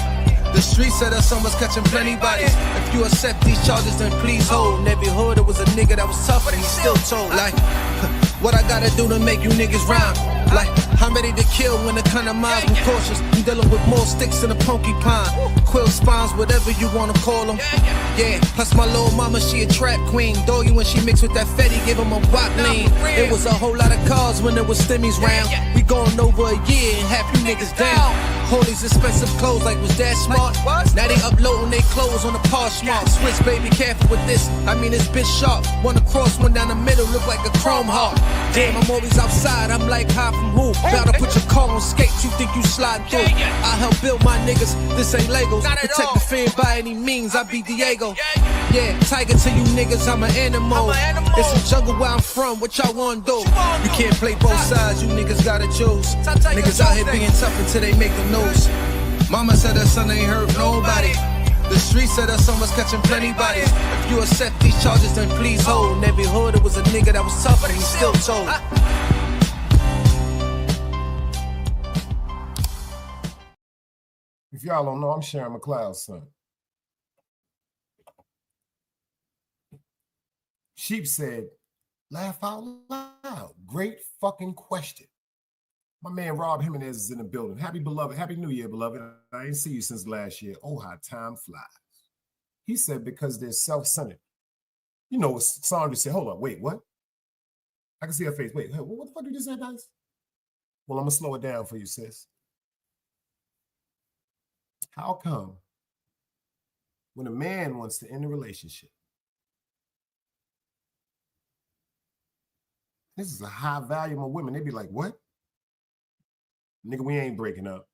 The streets said her son was catching plenty bodies. If you accept these charges, then please hold. In every hood, it was a nigga that was tough, but he still told. Like, what I gotta do to make you niggas rhyme? Like, I'm ready to kill when the kind of minds I'm cautious. I'm dealing with more sticks than a porcupine. Quill spines, whatever you wanna call them. Yeah, plus my little mama, she a trap queen. Doggy, when she mixed with that Fetty, give him a wop lean. It was a whole lot of cars when there was stimmies round. We going over a year and half you niggas down. All these expensive clothes like was that smart? Now they uploading their clothes on the Poshmark. Switch, baby, careful with this. I mean, this bitch sharp. One across, one down the middle, look like a chrome heart. Damn, I'm always outside, I'm like high from who? Bout to put your car on skates, you think you slide through. I help build my niggas, this ain't Legos. Protect the fan by any means, I be Diego. Yeah, tiger to you niggas, I'm an animal. It's a jungle where I'm from, what y'all wanna do? You can't play both sides, you niggas gotta choose. Niggas out here being tough until they make the news. Mama said her son ain't hurt nobody. The streets said her son was catching plenty bodies. If you accept these charges, then please hold. In every hood, it was a nigga that was tough, but he still told. If y'all don't know, I'm Sharon McLeod's son. Sheep said, laugh out loud. Great fucking question. My man Rob Jimenez is in the building. Happy New Year, beloved. I ain't see you since last year. Oh, how time flies. He said because they're self-centered. You know, Sandra said, hold on, wait, what? I can see her face. Wait, what the fuck did you say, Dice? Well, I'm going to slow it down for you, sis. How come when a man wants to end a relationship, this is a high volume of women, they be like, what? Nigga, we ain't breaking up.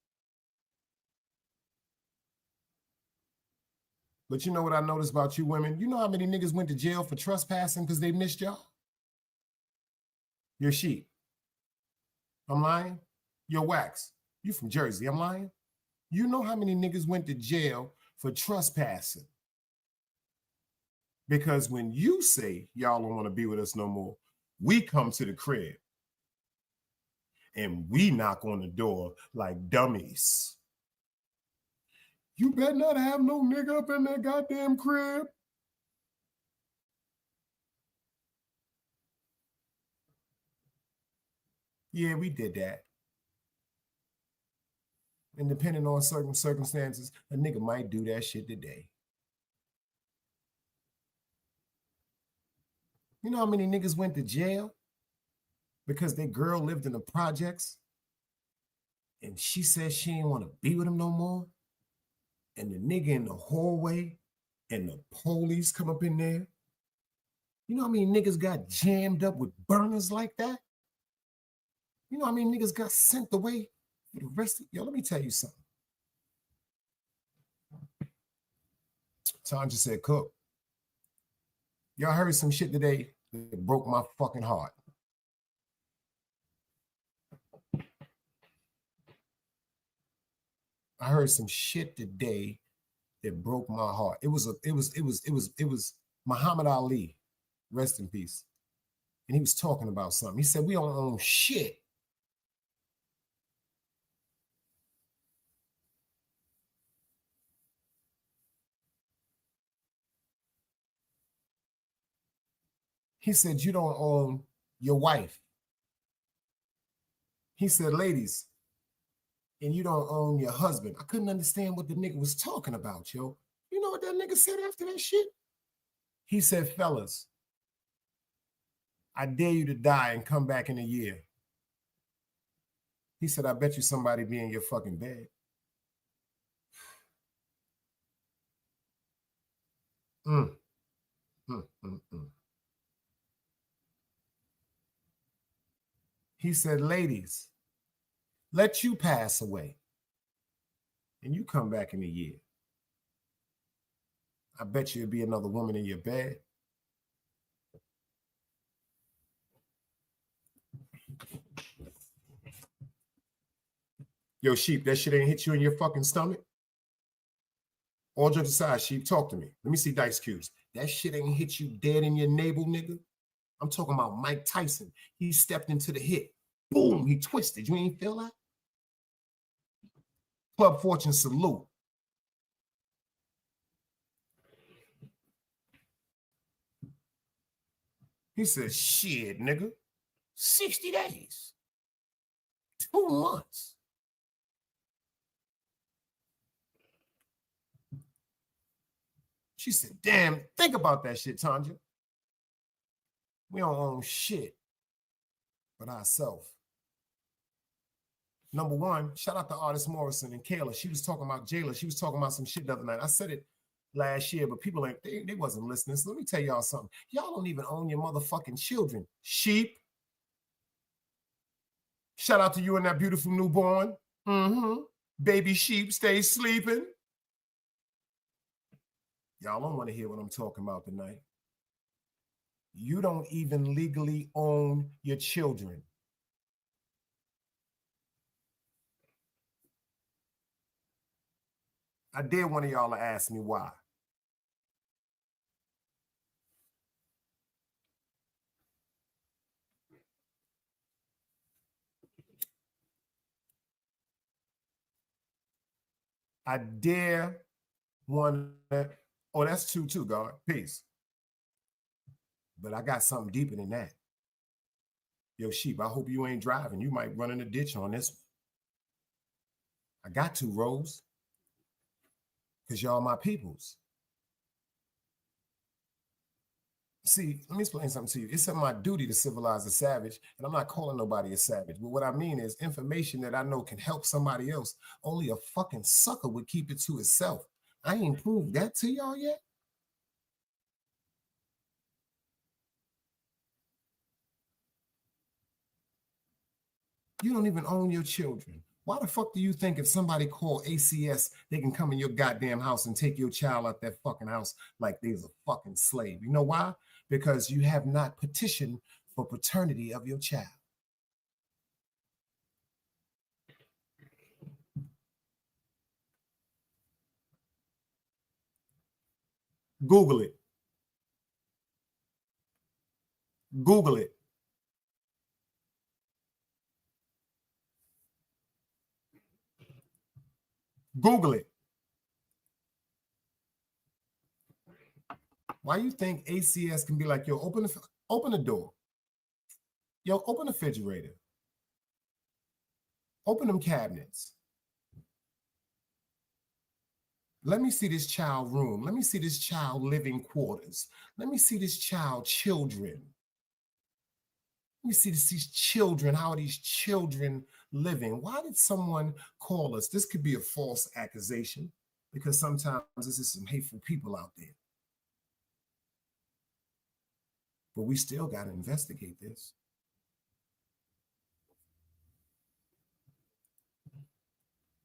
But you know what I noticed about you women? You know how many niggas went to jail for trespassing because they missed y'all? You're Sheep. I'm lying. You're Wax. You from Jersey. I'm lying. You know how many niggas went to jail for trespassing? Because when you say y'all don't want to be with us no more, we come to the crib and we knock on the door like dummies. You better not have no nigga up in that goddamn crib. Yeah, we did that. And depending on certain circumstances, a nigga might do that shit today. You know how many niggas went to jail because their girl lived in the projects and she said she didn't want to be with him no more? And the nigga in the hallway and the police come up in there. You know how many niggas got jammed up with burners like that? You know how many niggas got sent away for the rest of... Yo, let me tell you something. Tanja said, Cook, y'all heard some shit today that broke my fucking heart. I heard some shit today that broke my heart. It was Muhammad Ali, rest in peace. And he was talking about something. He said, we don't own shit. He said, you don't own your wife. He said, ladies, and you don't own your husband. I couldn't understand what the nigga was talking about, yo. You know what that nigga said after that shit? He said, fellas, I dare you to die and come back in a year. He said, I bet you somebody be in your fucking bed. He said, ladies, let you pass away and you come back in a year. I bet you it'll be another woman in your bed. Yo, Sheep, that shit ain't hit you in your fucking stomach? All jokes aside, Sheep, talk to me. Let me see Dice Cubes. That shit ain't hit you dead in your navel, nigga? I'm talking about Mike Tyson. He stepped into the hit. Boom, he twisted. You ain't feel that? Club Fortune, salute. He said, shit, nigga. 60 days. 2 months. She said, damn, think about that shit, Tanja. We don't own shit but ourselves. Number one, shout out to Artist Morrison and Kayla. She was talking about Jayla. She was talking about some shit the other night. I said it last year, but people ain't, they wasn't listening. So let me tell y'all something. Y'all don't even own your motherfucking children. Sheep. Shout out to you and that beautiful newborn. Baby sheep, stay sleeping. Y'all don't want to hear what I'm talking about tonight. You don't even legally own your children. I dare one of y'all to ask me why. I dare one. Oh, that's two too, God. Peace. But I got something deeper than that. Yo, Sheep, I hope you ain't driving. You might run in a ditch on this one. I got to, Rose. Because y'all my peoples. See, let me explain something to you. It's in my duty to civilize a savage, and I'm not calling nobody a savage. But what I mean is information that I know can help somebody else. Only a fucking sucker would keep it to itself. I ain't proved that to y'all yet. You don't even own your children. Why the fuck do you think if somebody called ACS, they can come in your goddamn house and take your child out that fucking house like they's a fucking slave? You know why? Because you have not petitioned for paternity of your child. Google it. Google it. Google it. Why you think ACS can be like, yo, open the door. Yo, open the refrigerator. Open them cabinets. Let me see this child room. Let me see this child living quarters. Let me see this child children. Let me see these children. How are these children living? Why did someone call us? This could be a false accusation because sometimes this is some hateful people out there. But we still got to investigate this.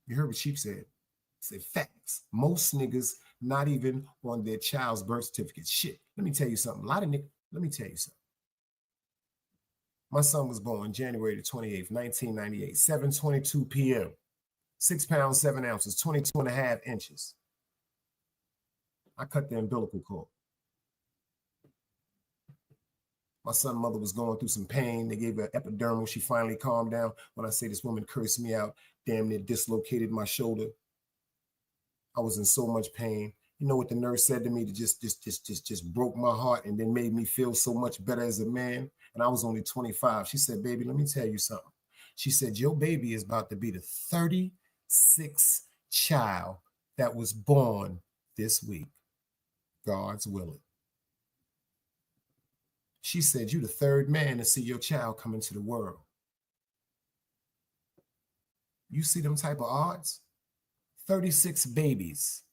You heard what Sheep said. He said facts. Most niggas not even on their child's birth certificate. Shit. Let me tell you something. A lot of niggas, let me tell you something. My son was born January the 28th, 1998, 7:22 p.m., 6 pounds, 7 ounces, 22 and a half inches. I cut the umbilical cord. My son's mother was going through some pain. They gave her epidural. She finally calmed down. When I say this woman cursed me out, damn near dislocated my shoulder. I was in so much pain. You know what the nurse said to me that just broke my heart and then made me feel so much better as a man? And I was only 25. She said, baby, let me tell you something. She said, your baby is about to be the 36th child that was born this week. God's willing. She said, you're the third man to see your child come into the world. You see them type of odds? 36 babies.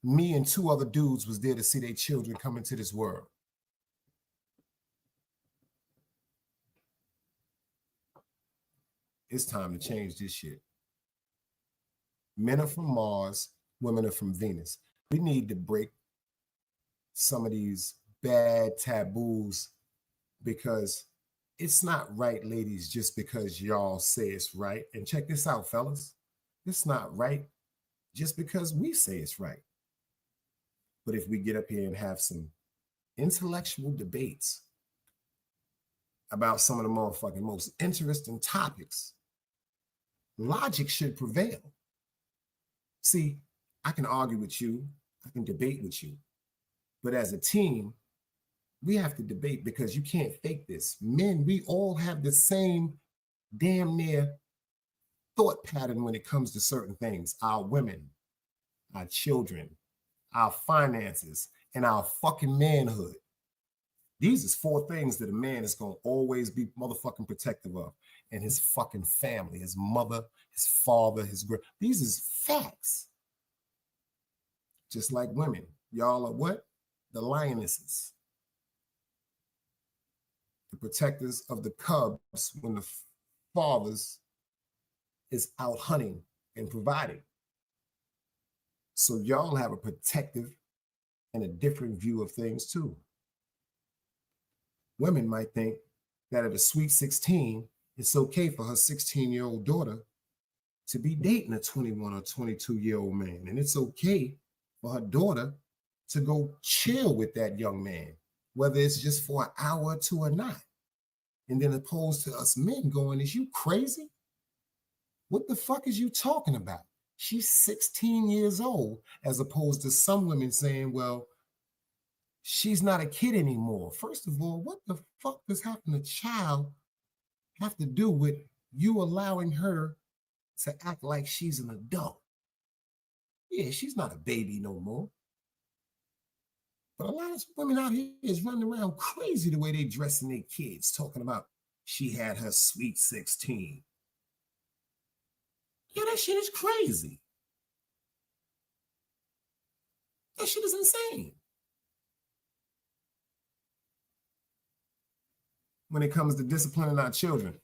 Me and 2 other dudes was there to see their children come into this world. It's time to change this shit. Men are from Mars, women are from Venus. We need to break some of these bad taboos because it's not right, ladies, just because y'all say it's right. And check this out, fellas. It's not right just because we say it's right. But if we get up here and have some intellectual debates about some of the motherfucking most interesting topics, logic should prevail. See, I can argue with you, I can debate with you, but as a team, we have to debate because you can't fake this. Men, we all have the same damn near thought pattern when it comes to certain things. Our women, our children, our finances, and our fucking manhood. These is 4 things that a man is going to always be motherfucking protective of. And his fucking family, his mother, his father, his grand. These is facts. Just like women. Y'all are what? The lionesses. The protectors of the cubs when the fathers is out hunting and providing. So y'all have a protective and a different view of things too. Women might think that at a sweet 16, it's okay for her 16-year-old daughter to be dating a 21 or 22-year-old man. And it's okay for her daughter to go chill with that young man, whether it's just for an hour or two or not. And then opposed to us men going, is you crazy? What the fuck is you talking about? She's 16 years old, as opposed to some women saying, well, she's not a kid anymore. First of all, what the fuck does having a child have to do with you allowing her to act like she's an adult? Yeah, she's not a baby no more. But a lot of women out here is running around crazy the way they dressing their kids, talking about she had her sweet 16. Yeah, that shit is crazy. That shit is insane. When it comes to disciplining our children,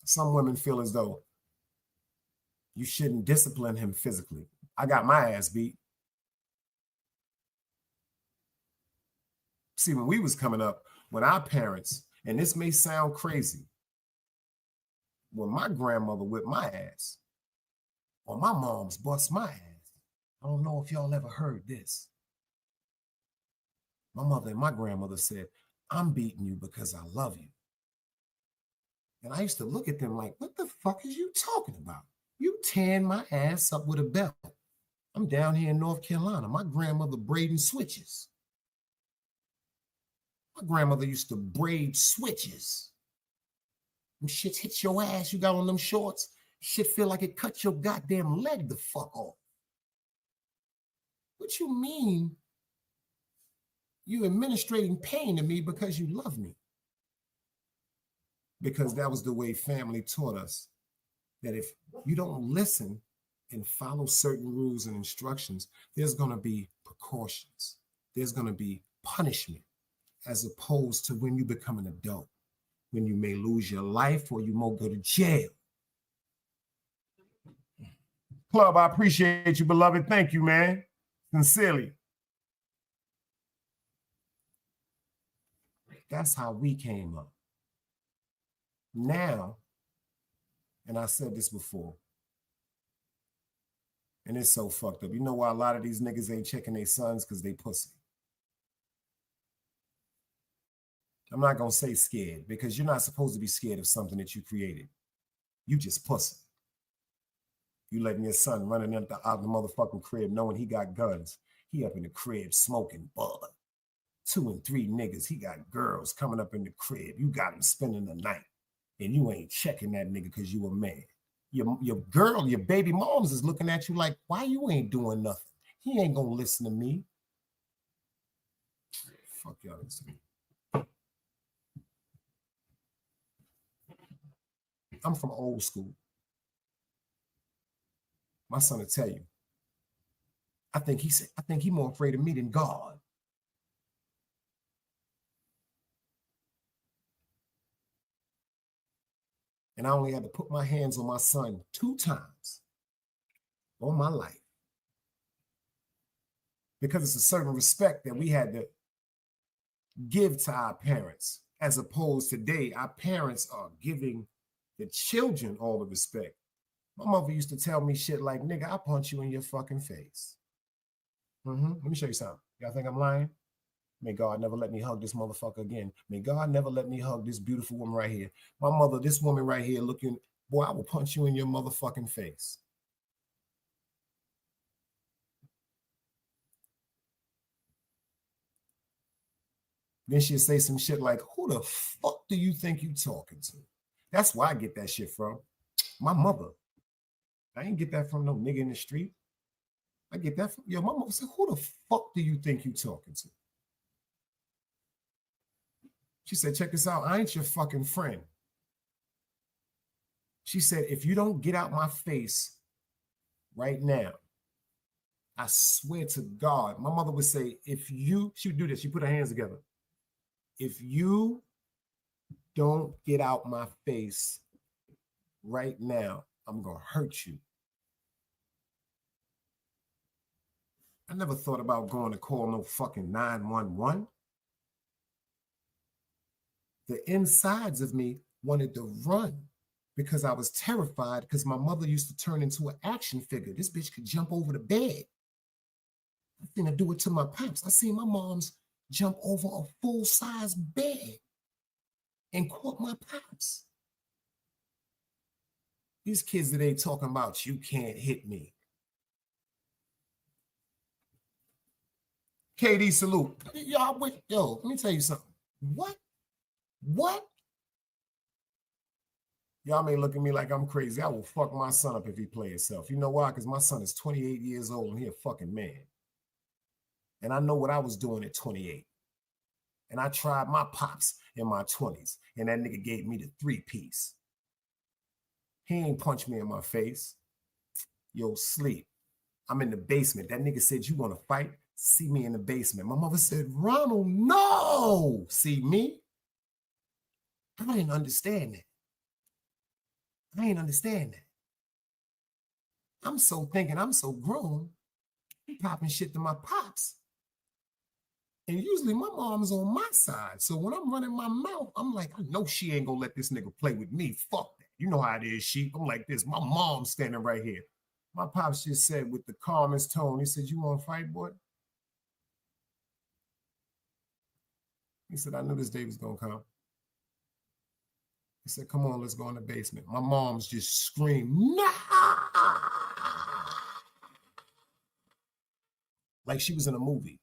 some women feel as though you shouldn't discipline him physically. I got my ass beat. See, when we was coming up, when our parents, and this may sound crazy, when my grandmother whipped my ass, or my mom's bust my ass, I don't know if y'all ever heard this. My mother and my grandmother said, I'm beating you because I love you. And I used to look at them like, what the fuck is you talking about? You tearing my ass up with a belt. I'm down here in North Carolina. My grandmother braiding switches. My grandmother used to braid switches. When shit hits your ass, you got on them shorts, shit feel like it cut your goddamn leg the fuck off. What you mean you administrating pain to me because you love me? Because that was the way family taught us, that if you don't listen and follow certain rules and instructions, there's going to be precautions. There's going to be punishment, as opposed to when you become an adult, when you may lose your life or you may go to jail. Club, I appreciate you, beloved. Thank you, man. Sincerely. That's how we came up. Now, and I said this before, and it's so fucked up. You know why a lot of these niggas ain't checking their sons? Because they pussy. I'm not going to say scared, because you're not supposed to be scared of something that you created. You just pussy. You letting your son running out the motherfucking crib knowing he got guns. He up in the crib smoking bud. 2 and 3 niggas. He got girls coming up in the crib. You got him spending the night. And you ain't checking that nigga because you a man. Your girl, your baby moms is looking at you like, why you ain't doing nothing? He ain't going to listen to me. Fuck y'all listen to me. I'm from old school. My son will tell you. I think he more afraid of me than God. And I only had to put my hands on my son 2 times all my life. Because it's a certain respect that we had to give to our parents, as opposed to today, our parents are giving the children all the respect. My mother used to tell me shit like, nigga, I'll punch you in your fucking face. Let me show you something. Y'all think I'm lying? May God never let me hug this motherfucker again. May God never let me hug this beautiful woman right here. My mother, this woman right here looking, boy, I will punch you in your motherfucking face. Then she'll say some shit like, who the fuck do you think you talking to? That's where I get that shit from. My mother. I ain't get that from no nigga in the street. I get that from, yo, my mother said, who the fuck do you think you talking to? She said, check this out. I ain't your fucking friend. She said, if you don't get out my face right now, I swear to God, my mother would say, she would do this. She put her hands together. If you don't get out my face right now, I'm going to hurt you. I never thought about going to call no fucking 911. The insides of me wanted to run because I was terrified because my mother used to turn into an action figure. This bitch could jump over the bed. I think I do it to my pops. I seen my mom's jump over a full-size bed and caught my pops. These kids today talking about you can't hit me. KD salute. Y'all, yo, let me tell you something. What? Y'all may look at me like I'm crazy. I will fuck my son up if he play himself. You know why? Because my son is 28 years old and he a fucking man. And I know what I was doing at 28. And I tried my pops in my 20s. And that nigga gave me the 3-piece. He ain't punched me in my face. Yo, sleep. I'm in the basement. That nigga said, you want to fight? See me in the basement. My mother said, Ronald, no! See me? I didn't understand that. I'm so thinking I'm so grown, I'm popping shit to my pops. And usually my mom's on my side. So when I'm running my mouth, I'm like, I know she ain't gonna let this nigga play with me. Fuck that. You know how it is, she. I'm like this. My mom's standing right here. My pops just said with the calmest tone, he said, you want to fight, boy? He said, I knew this day was gonna come. He said, come on, let's go in the basement. My mom's just screamed, no! Like she was in a movie.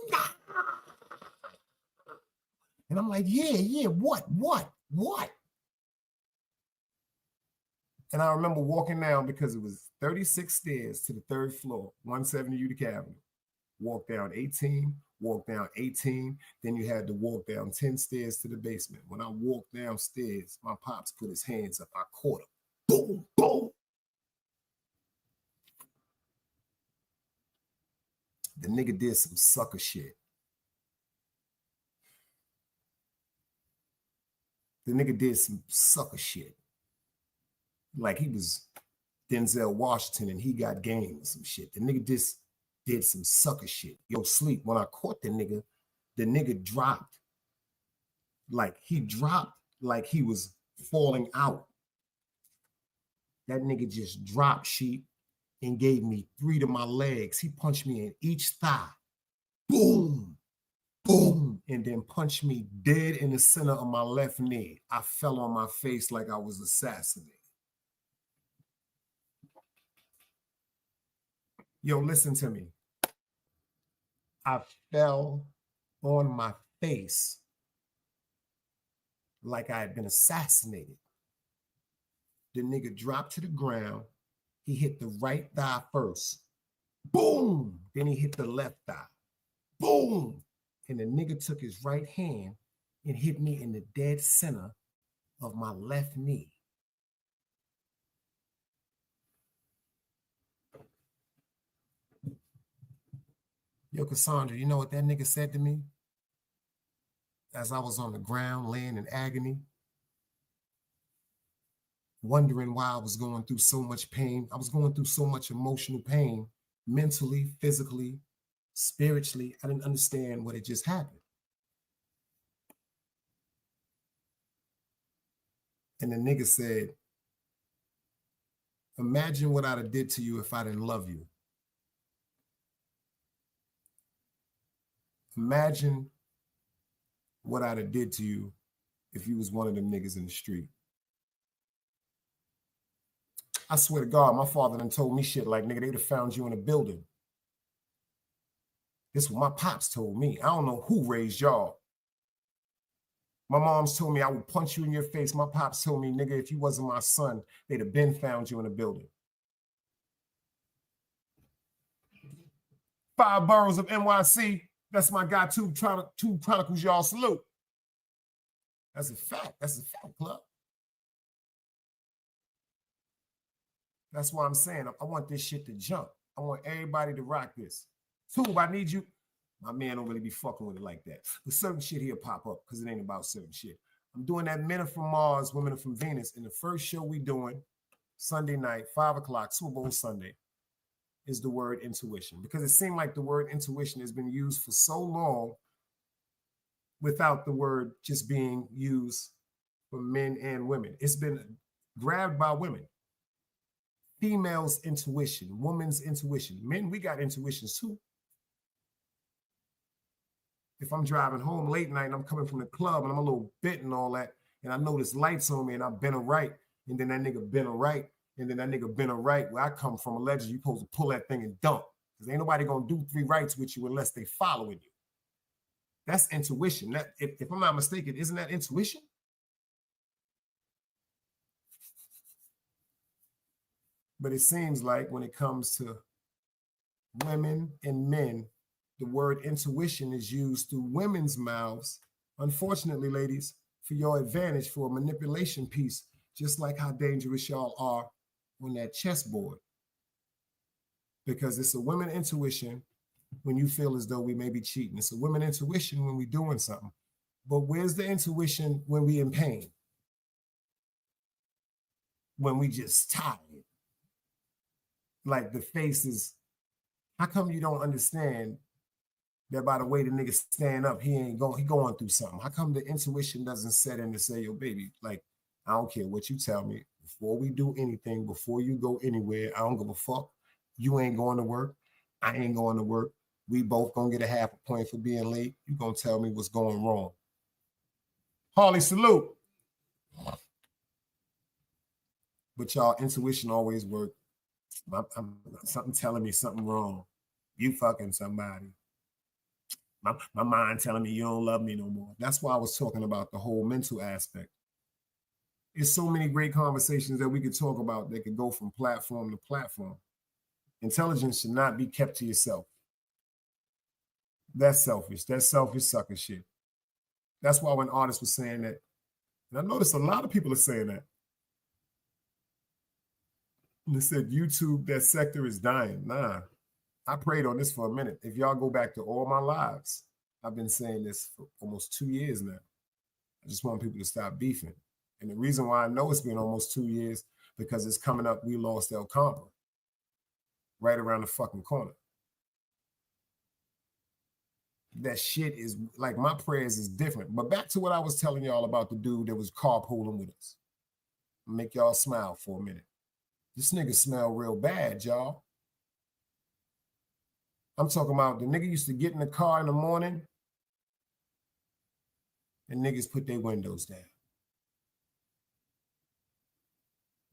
No! And I'm like, yeah, what? And I remember walking down because it was 36 stairs to the 3rd floor, 170 Utica Avenue. Walk down 18, walk down 18, then you had to walk down 10 stairs to the basement. When I walked downstairs, my pops put his hands up. I caught him. Boom, boom. The nigga did some sucker shit. Like he was Denzel Washington and he got game or some shit. The nigga just did some sucker shit. Yo, sleep. When I caught the nigga dropped. Like he dropped like he was falling out. That nigga just dropped, sheep, and gave me 3 to my legs. He punched me in each thigh. Boom, boom, and then punched me dead in the center of my left knee. I fell on my face like I was assassinated. Yo, listen to me. I fell on my face like I had been assassinated. The nigga dropped to the ground. He hit the right thigh first. Boom! Then he hit the left thigh. Boom! And the nigga took his right hand and hit me in the dead center of my left knee. Yo, Cassandra, you know what that nigga said to me? as I was on the ground laying in agony, wondering why I was going through so much pain. I was going through so much emotional pain, mentally, physically, spiritually. I didn't understand what had just happened. And the nigga said, imagine what I'd have did to you if I didn't love you. Imagine what I'd have did to you if you was one of them niggas in the street. I swear to God, my father done told me shit like, nigga, they'd have found you in a building. This is what my pops told me. I don't know who raised y'all. My mom's told me I would punch you in your face. My pops told me, nigga, if you wasn't my son, they'd have been found you in a building. 5 boroughs of NYC. That's my guy, Two Chronicles, y'all salute. That's a fact. That's a fact, club. That's why I'm saying I want this shit to jump. I want everybody to rock this. Tube, I need you. My man don't really be fucking with it like that. But certain shit here pop up because it ain't about certain shit. I'm doing that Men Are From Mars, Women Are From Venus. And the first show we doing Sunday night, 5 o'clock, SuperBowl Sunday, is the word intuition. Because it seemed like the word intuition has been used for so long without the word just being used for men and women. It's been grabbed by women. Females' intuition, women's intuition. Men, we got intuitions too. If I'm driving home late night and I'm coming from the club and I'm a little bit and all that, and I notice lights on me and I bend a right, and then that nigga bend a right, and then that nigga bend a right, where I come from, allegedly, you're supposed to pull that thing and dump. Because ain't nobody gonna do 3 rights with you unless they following you. That's intuition. That, if I'm not mistaken, isn't that intuition? But it seems like when it comes to women and men, the word intuition is used through women's mouths, unfortunately, ladies, for your advantage, for a manipulation piece, just like how dangerous y'all are on that chessboard. Because it's a women intuition when you feel as though we may be cheating. It's a women intuition when we're doing something. But where's the intuition when we in pain? When we just tired. Like the face is, how come you don't understand that by the way the nigga stand up, he going through something? How come the intuition doesn't set in to say, yo, baby, like, I don't care what you tell me. Before we do anything, before you go anywhere, I don't give a fuck. You ain't going to work. I ain't going to work. We both gonna get a half a point for being late. You gonna tell me what's going wrong. Harley, salute. But y'all, intuition always work. Something telling me something wrong. You fucking somebody. My mind telling me you don't love me no more. That's why I was talking about the whole mental aspect. There's so many great conversations that we could talk about that could go from platform to platform. Intelligence should not be kept to yourself. That's selfish. That's selfish sucker shit. That's why when artists were saying that, and I noticed a lot of people are saying that. And they said, YouTube, that sector is dying. Nah, I prayed on this for a minute. If y'all go back to all my lives, I've been saying this for almost 2 years now. I just want people to stop beefing. And the reason why I know it's been almost 2 years, because it's coming up, we lost El Compa right around the fucking corner. That shit is like, my prayers is different. But back to what I was telling y'all about the dude that was carpooling with us. Make y'all smile for a minute. This nigga smell real bad, y'all. I'm talking about the nigga used to get in the car in the morning and niggas put their windows down.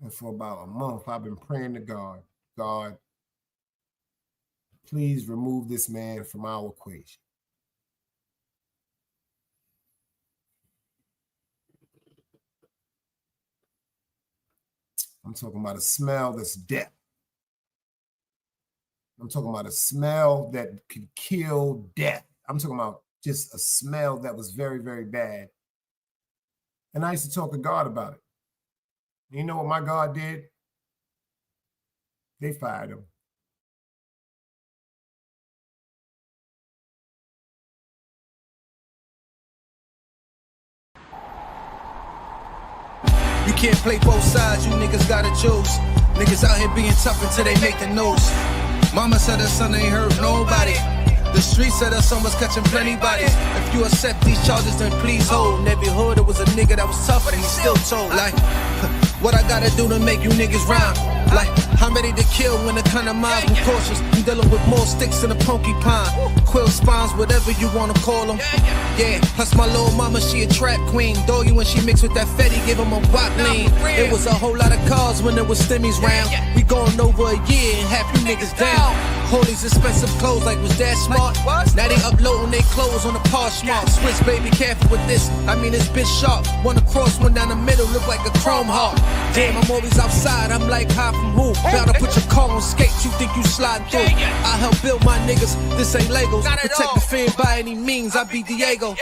And for about a month, I've been praying to God, God, please remove this man from our equation. I'm talking about a smell that's death. I'm talking about a smell that could kill death. I'm talking about just a smell that was very, very bad. And I used to talk to God about it. And you know what my God did? They fired him. You can't play both sides, you niggas gotta choose. Niggas out here being tough until they make the news. Mama said her son ain't hurt nobody. The streets said her son was catching plenty bodies. If you accept these charges, then please hold. In every hood, it was a nigga that was tough, and he still told. Like, what I gotta do to make you niggas rhyme? Like, I'm ready to kill when the kind of minds I'm cautious. I'm dealing with more sticks than a porcupine. Quill spines, whatever you wanna call them. Yeah, plus my little mama, she a trap queen. Doggy when she mixed with that Fetty, give him a wop lean. It was a whole lot of cars when there was stimmies round. We going over a year and half you niggas down. All these expensive clothes like was that smart? Now they uploading their clothes on the Poshmark. Switch, baby, careful with this. I mean, it's bitch sharp. One across, one down the middle, look like a chrome heart. Damn, I'm always outside, I'm like high from who? Bout to put your car on skates, you think you sliding through. I help build my niggas, this ain't Legos. Protect the fan by any means, I be Diego.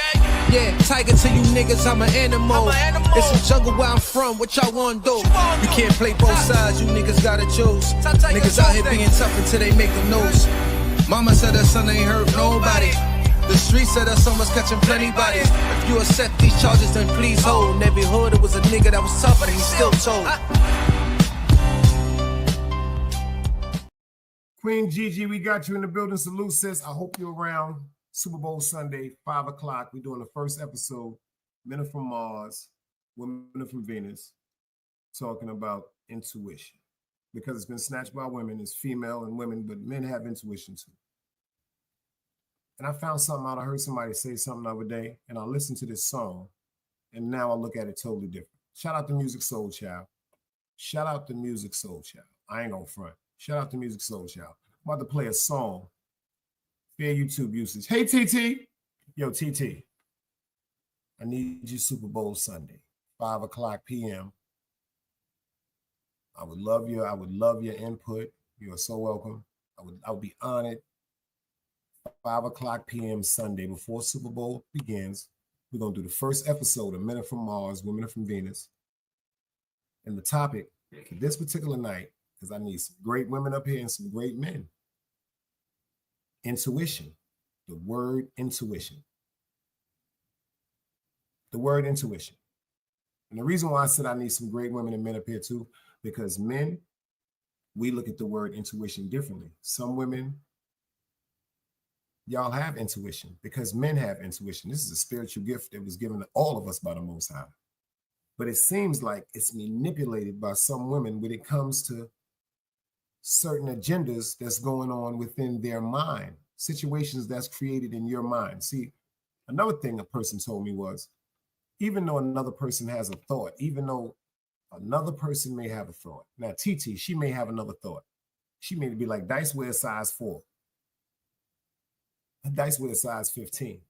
Yeah, tiger to you niggas, I'm an animal. It's a jungle where I'm from, what y'all wanna do? You can't play both sides, you niggas gotta choose. Niggas out here being tough until they make the news. Mama said her son ain't hurt nobody. The streets said her son was catching plenty bodies. If you accept these charges, then please hold. In every hood, it was a nigga that was tough, and he still told. Queen Gigi, we got you in the building. Salute, sis. I hope you're around. Super Bowl Sunday, 5 o'clock. We're doing the first episode. Men are from Mars, women are from Venus, talking about intuition. Because it's been snatched by women, it's female and women, but men have intuition too. And I found something out. I heard somebody say something the other day, and I listened to this song, and now I look at it totally different. Shout out to Music Soul Child. Shout out to Music Soul Child. I ain't gonna front. Shout out to Music Soul Child. I'm about to play a song. Fair YouTube usage. Hey, TT. Yo, TT. I need you Super Bowl Sunday, 5 o'clock p.m. I would love your input. You are so welcome. I would be honored. 5 o'clock p.m. Sunday before Super Bowl begins. We're gonna do the first episode of Men Are From Mars, Women Are From Venus. And the topic for this particular night, because I need some great women up here and some great men. Intuition. The word intuition. The word intuition. And the reason why I said I need some great women and men up here too, because men, we look at the word intuition differently. Some women, y'all have intuition because men have intuition. This is a spiritual gift that was given to all of us by the Most High. But it seems like it's manipulated by some women when it comes to certain agendas that's going on within their mind, situations that's created in your mind. See, another thing a person told me was, even though another person has a thought, even though another person may have a thought. Now, TT, she may have another thought. She may be like, Dice wears size 4. Dice wears size 15.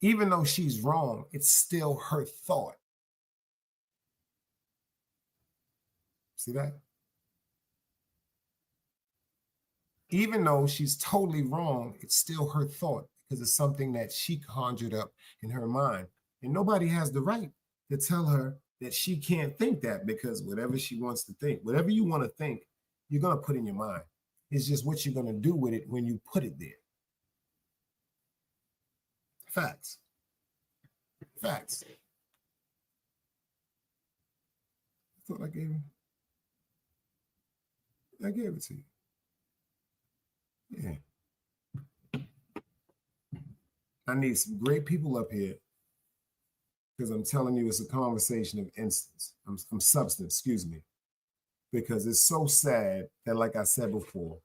Even though she's wrong, it's still her thought. See that? Even though she's totally wrong, it's still her thought because it's something that she conjured up in her mind. And nobody has the right to tell her that she can't think that, because whatever she wants to think, whatever you want to think, you're going to put in your mind. It's just what you're going to do with it when you put it there. Facts. Facts. I thought I gave it to you. Yeah. I need some great people up here because I'm telling you, it's a conversation of instance. I'm substance, excuse me. Because it's so sad that, like I said before,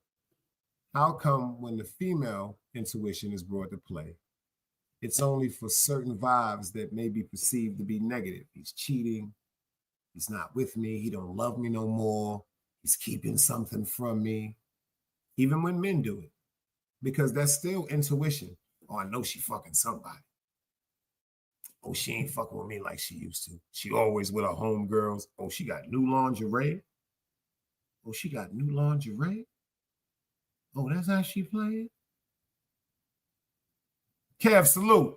how come when the female intuition is brought to play, it's only for certain vibes that may be perceived to be negative? He's cheating. He's not with me. He don't love me no more. He's keeping something from me. Even when men do it, because that's still intuition. Oh, I know she fucking somebody. Oh, she ain't fucking with me like she used to. She always with her homegirls. Oh, she got new lingerie. Oh, she got new lingerie. Oh, that's how she playing. Kev, salute.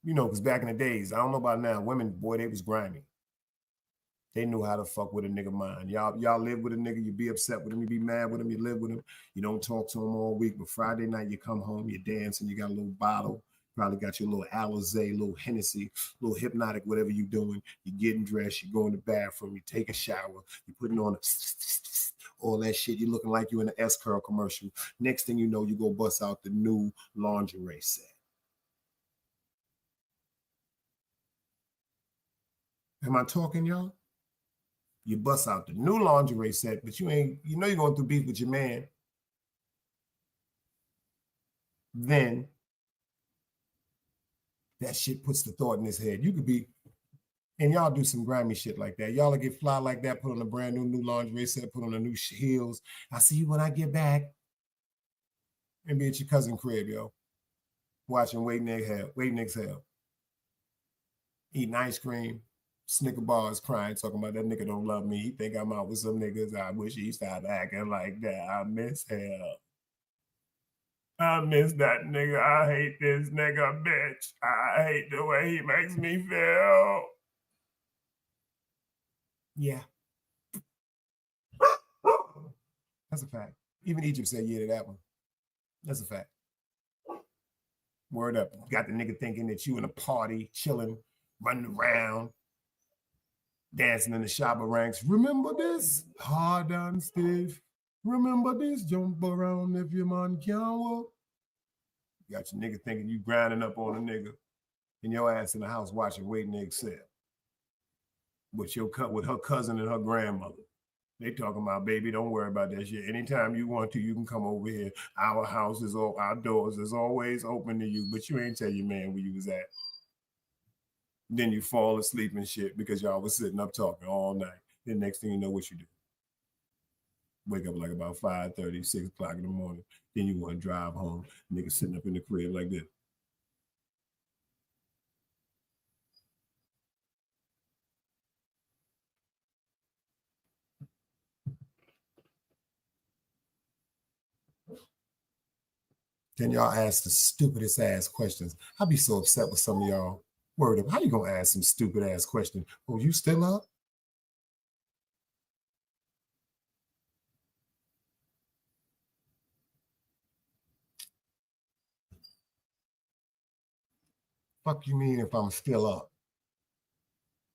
You know, because back in the days, I don't know about now, women, boy, they was grimy. They knew how to fuck with a nigga mind. Y'all live with a nigga, you be upset with him, you be mad with him, you live with him. You don't talk to him all week, but Friday night you come home, you dance, and you got a little bottle. Probably got your little Alizé, little Hennessy, little Hypnotic, whatever you're doing. You're getting dressed, you go in the bathroom, you take a shower, you're putting on all that shit. You're looking like you're in an S-Curl commercial. Next thing you know, you go bust out the new lingerie set. Am I talking, y'all? You bust out the new lingerie set, but you know you're going through beef with your man. Then that shit puts the thought in his head. You could be, and y'all do some grimy shit like that. Y'all get fly like that, put on a brand new lingerie set, put on the new heels. I see you when I get back. And be at your cousin crib, yo. Watching Waiting Exhale. Eating ice cream. Snicker bars, crying, talking about that nigga don't love me. He think I'm out with some niggas. I wish he stopped acting like that. I miss hell. I miss that nigga. I hate this nigga, bitch. I hate the way he makes me feel. Yeah. That's a fact. Even Egypt said yeah to that one. That's a fact. Word up. Got the nigga thinking that you in a party, chilling, running around, dancing in the Shabba ranks. Remember this? Hard and stiff. Remember this? Jump around if your man can't walk. You got your nigga thinking you grinding up on a nigga and your ass in the house watching Waiting to Exhale with her cousin and her grandmother. They talking about, baby, don't worry about that shit. Anytime you want to, you can come over here. Our house is all, our doors is always open to you, but you ain't tell your man where you was at. Then you fall asleep and shit because y'all was sitting up talking all night. Then next thing you know, what you do? Wake up like about 5:30, 6 o'clock in the morning. Then you want to drive home. Nigga sitting up in the crib like this. Then y'all ask the stupidest ass questions. I'll be so upset with some of y'all. Word up, how you gonna ask some stupid ass question? Oh, you still up? Fuck you mean if I'm still up?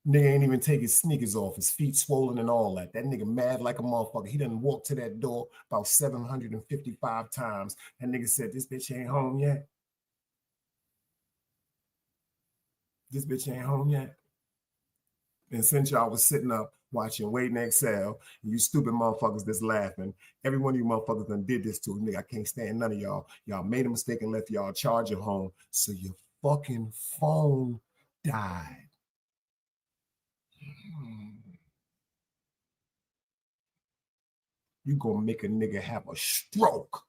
Nigga ain't even take his sneakers off, his feet swollen and all that. That nigga mad like a motherfucker. He done walked to that door about 755 times. That nigga said, this bitch ain't home yet. This bitch ain't home yet. And since y'all was sitting up watching Waiting to Exhale, and you stupid motherfuckers that's laughing, every one of you motherfuckers done did this to a nigga. I can't stand none of y'all. Y'all made a mistake and left y'all charger home, so your fucking phone died. You gonna make a nigga have a stroke.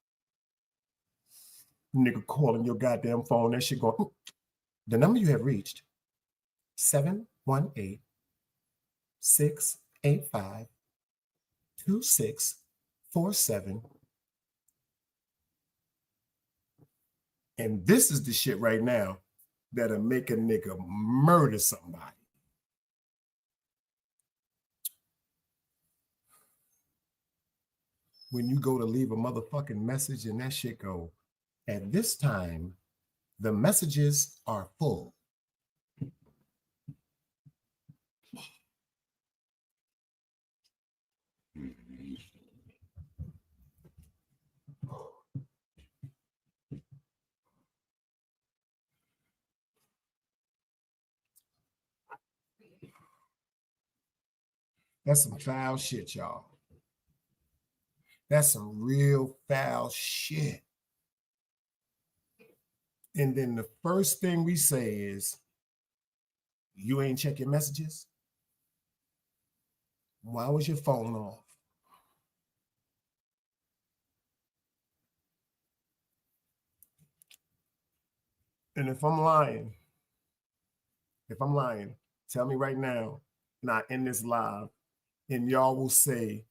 Nigga calling your goddamn phone, that shit going. The number you have reached, 718-685-2647. And this is the shit right now that'll make a nigga murder somebody. When you go to leave a motherfucking message and that shit go, at this time, the messages are full. That's some foul shit, y'all. That's some real foul shit. And then the first thing we say is, you ain't check your messages? Why was your phone off? And if I'm lying, tell me right now, not in this live, and y'all will say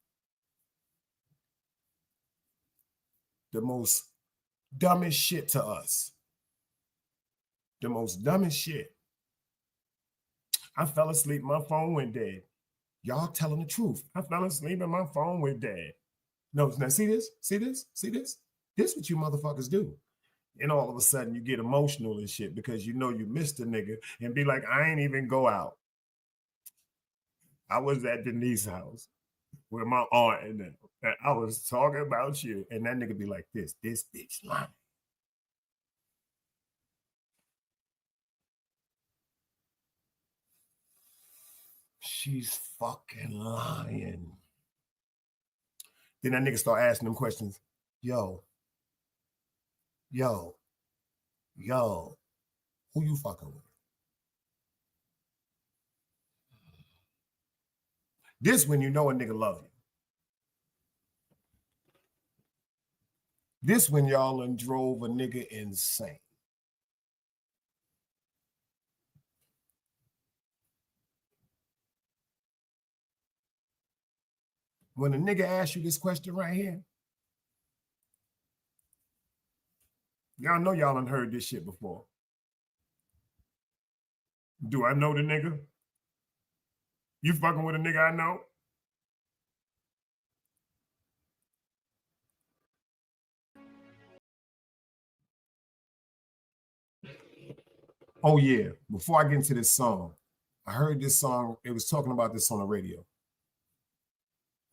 the most dumbest shit to us. The most dumbest shit. I fell asleep, my phone went dead. Y'all telling the truth. I fell asleep and my phone went dead. No, now see this? See this? See this? This is what you motherfuckers do. And all of a sudden you get emotional and shit because you know you missed a nigga and be like, I ain't even go out. I was at Denise's house with my aunt and them. And I was talking about you. And that nigga be like this bitch lying. She's fucking lying. Then that nigga start asking them questions. Yo, who you fucking with? This when you know a nigga love you. This when y'all done drove a nigga insane. When a nigga asks you this question right here, y'all know y'all done heard this shit before. Do I know the nigga? You fucking with a nigga I know? Oh yeah, before I get into this song, I heard this song, it was talking about this on the radio.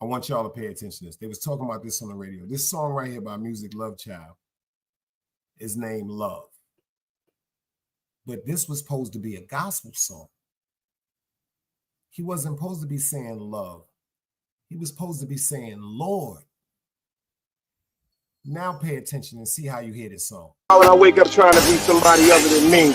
I want y'all to pay attention to this. They was talking about this on the radio. This song right here by Music Love Child is named Love. But this was supposed to be a gospel song. He wasn't supposed to be saying love. He was supposed to be saying Lord. Now pay attention and see how you hear this song. When I wake up trying to be somebody other than me.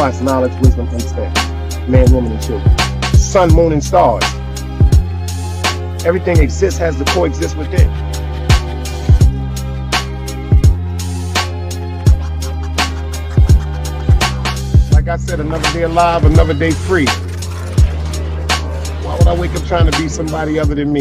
It's knowledge, wisdom, understanding. Man, woman, and children. Sun, moon, and stars. Everything exists, has to coexist within. Like I said, another day alive, another day free. Why would I wake up trying to be somebody other than me?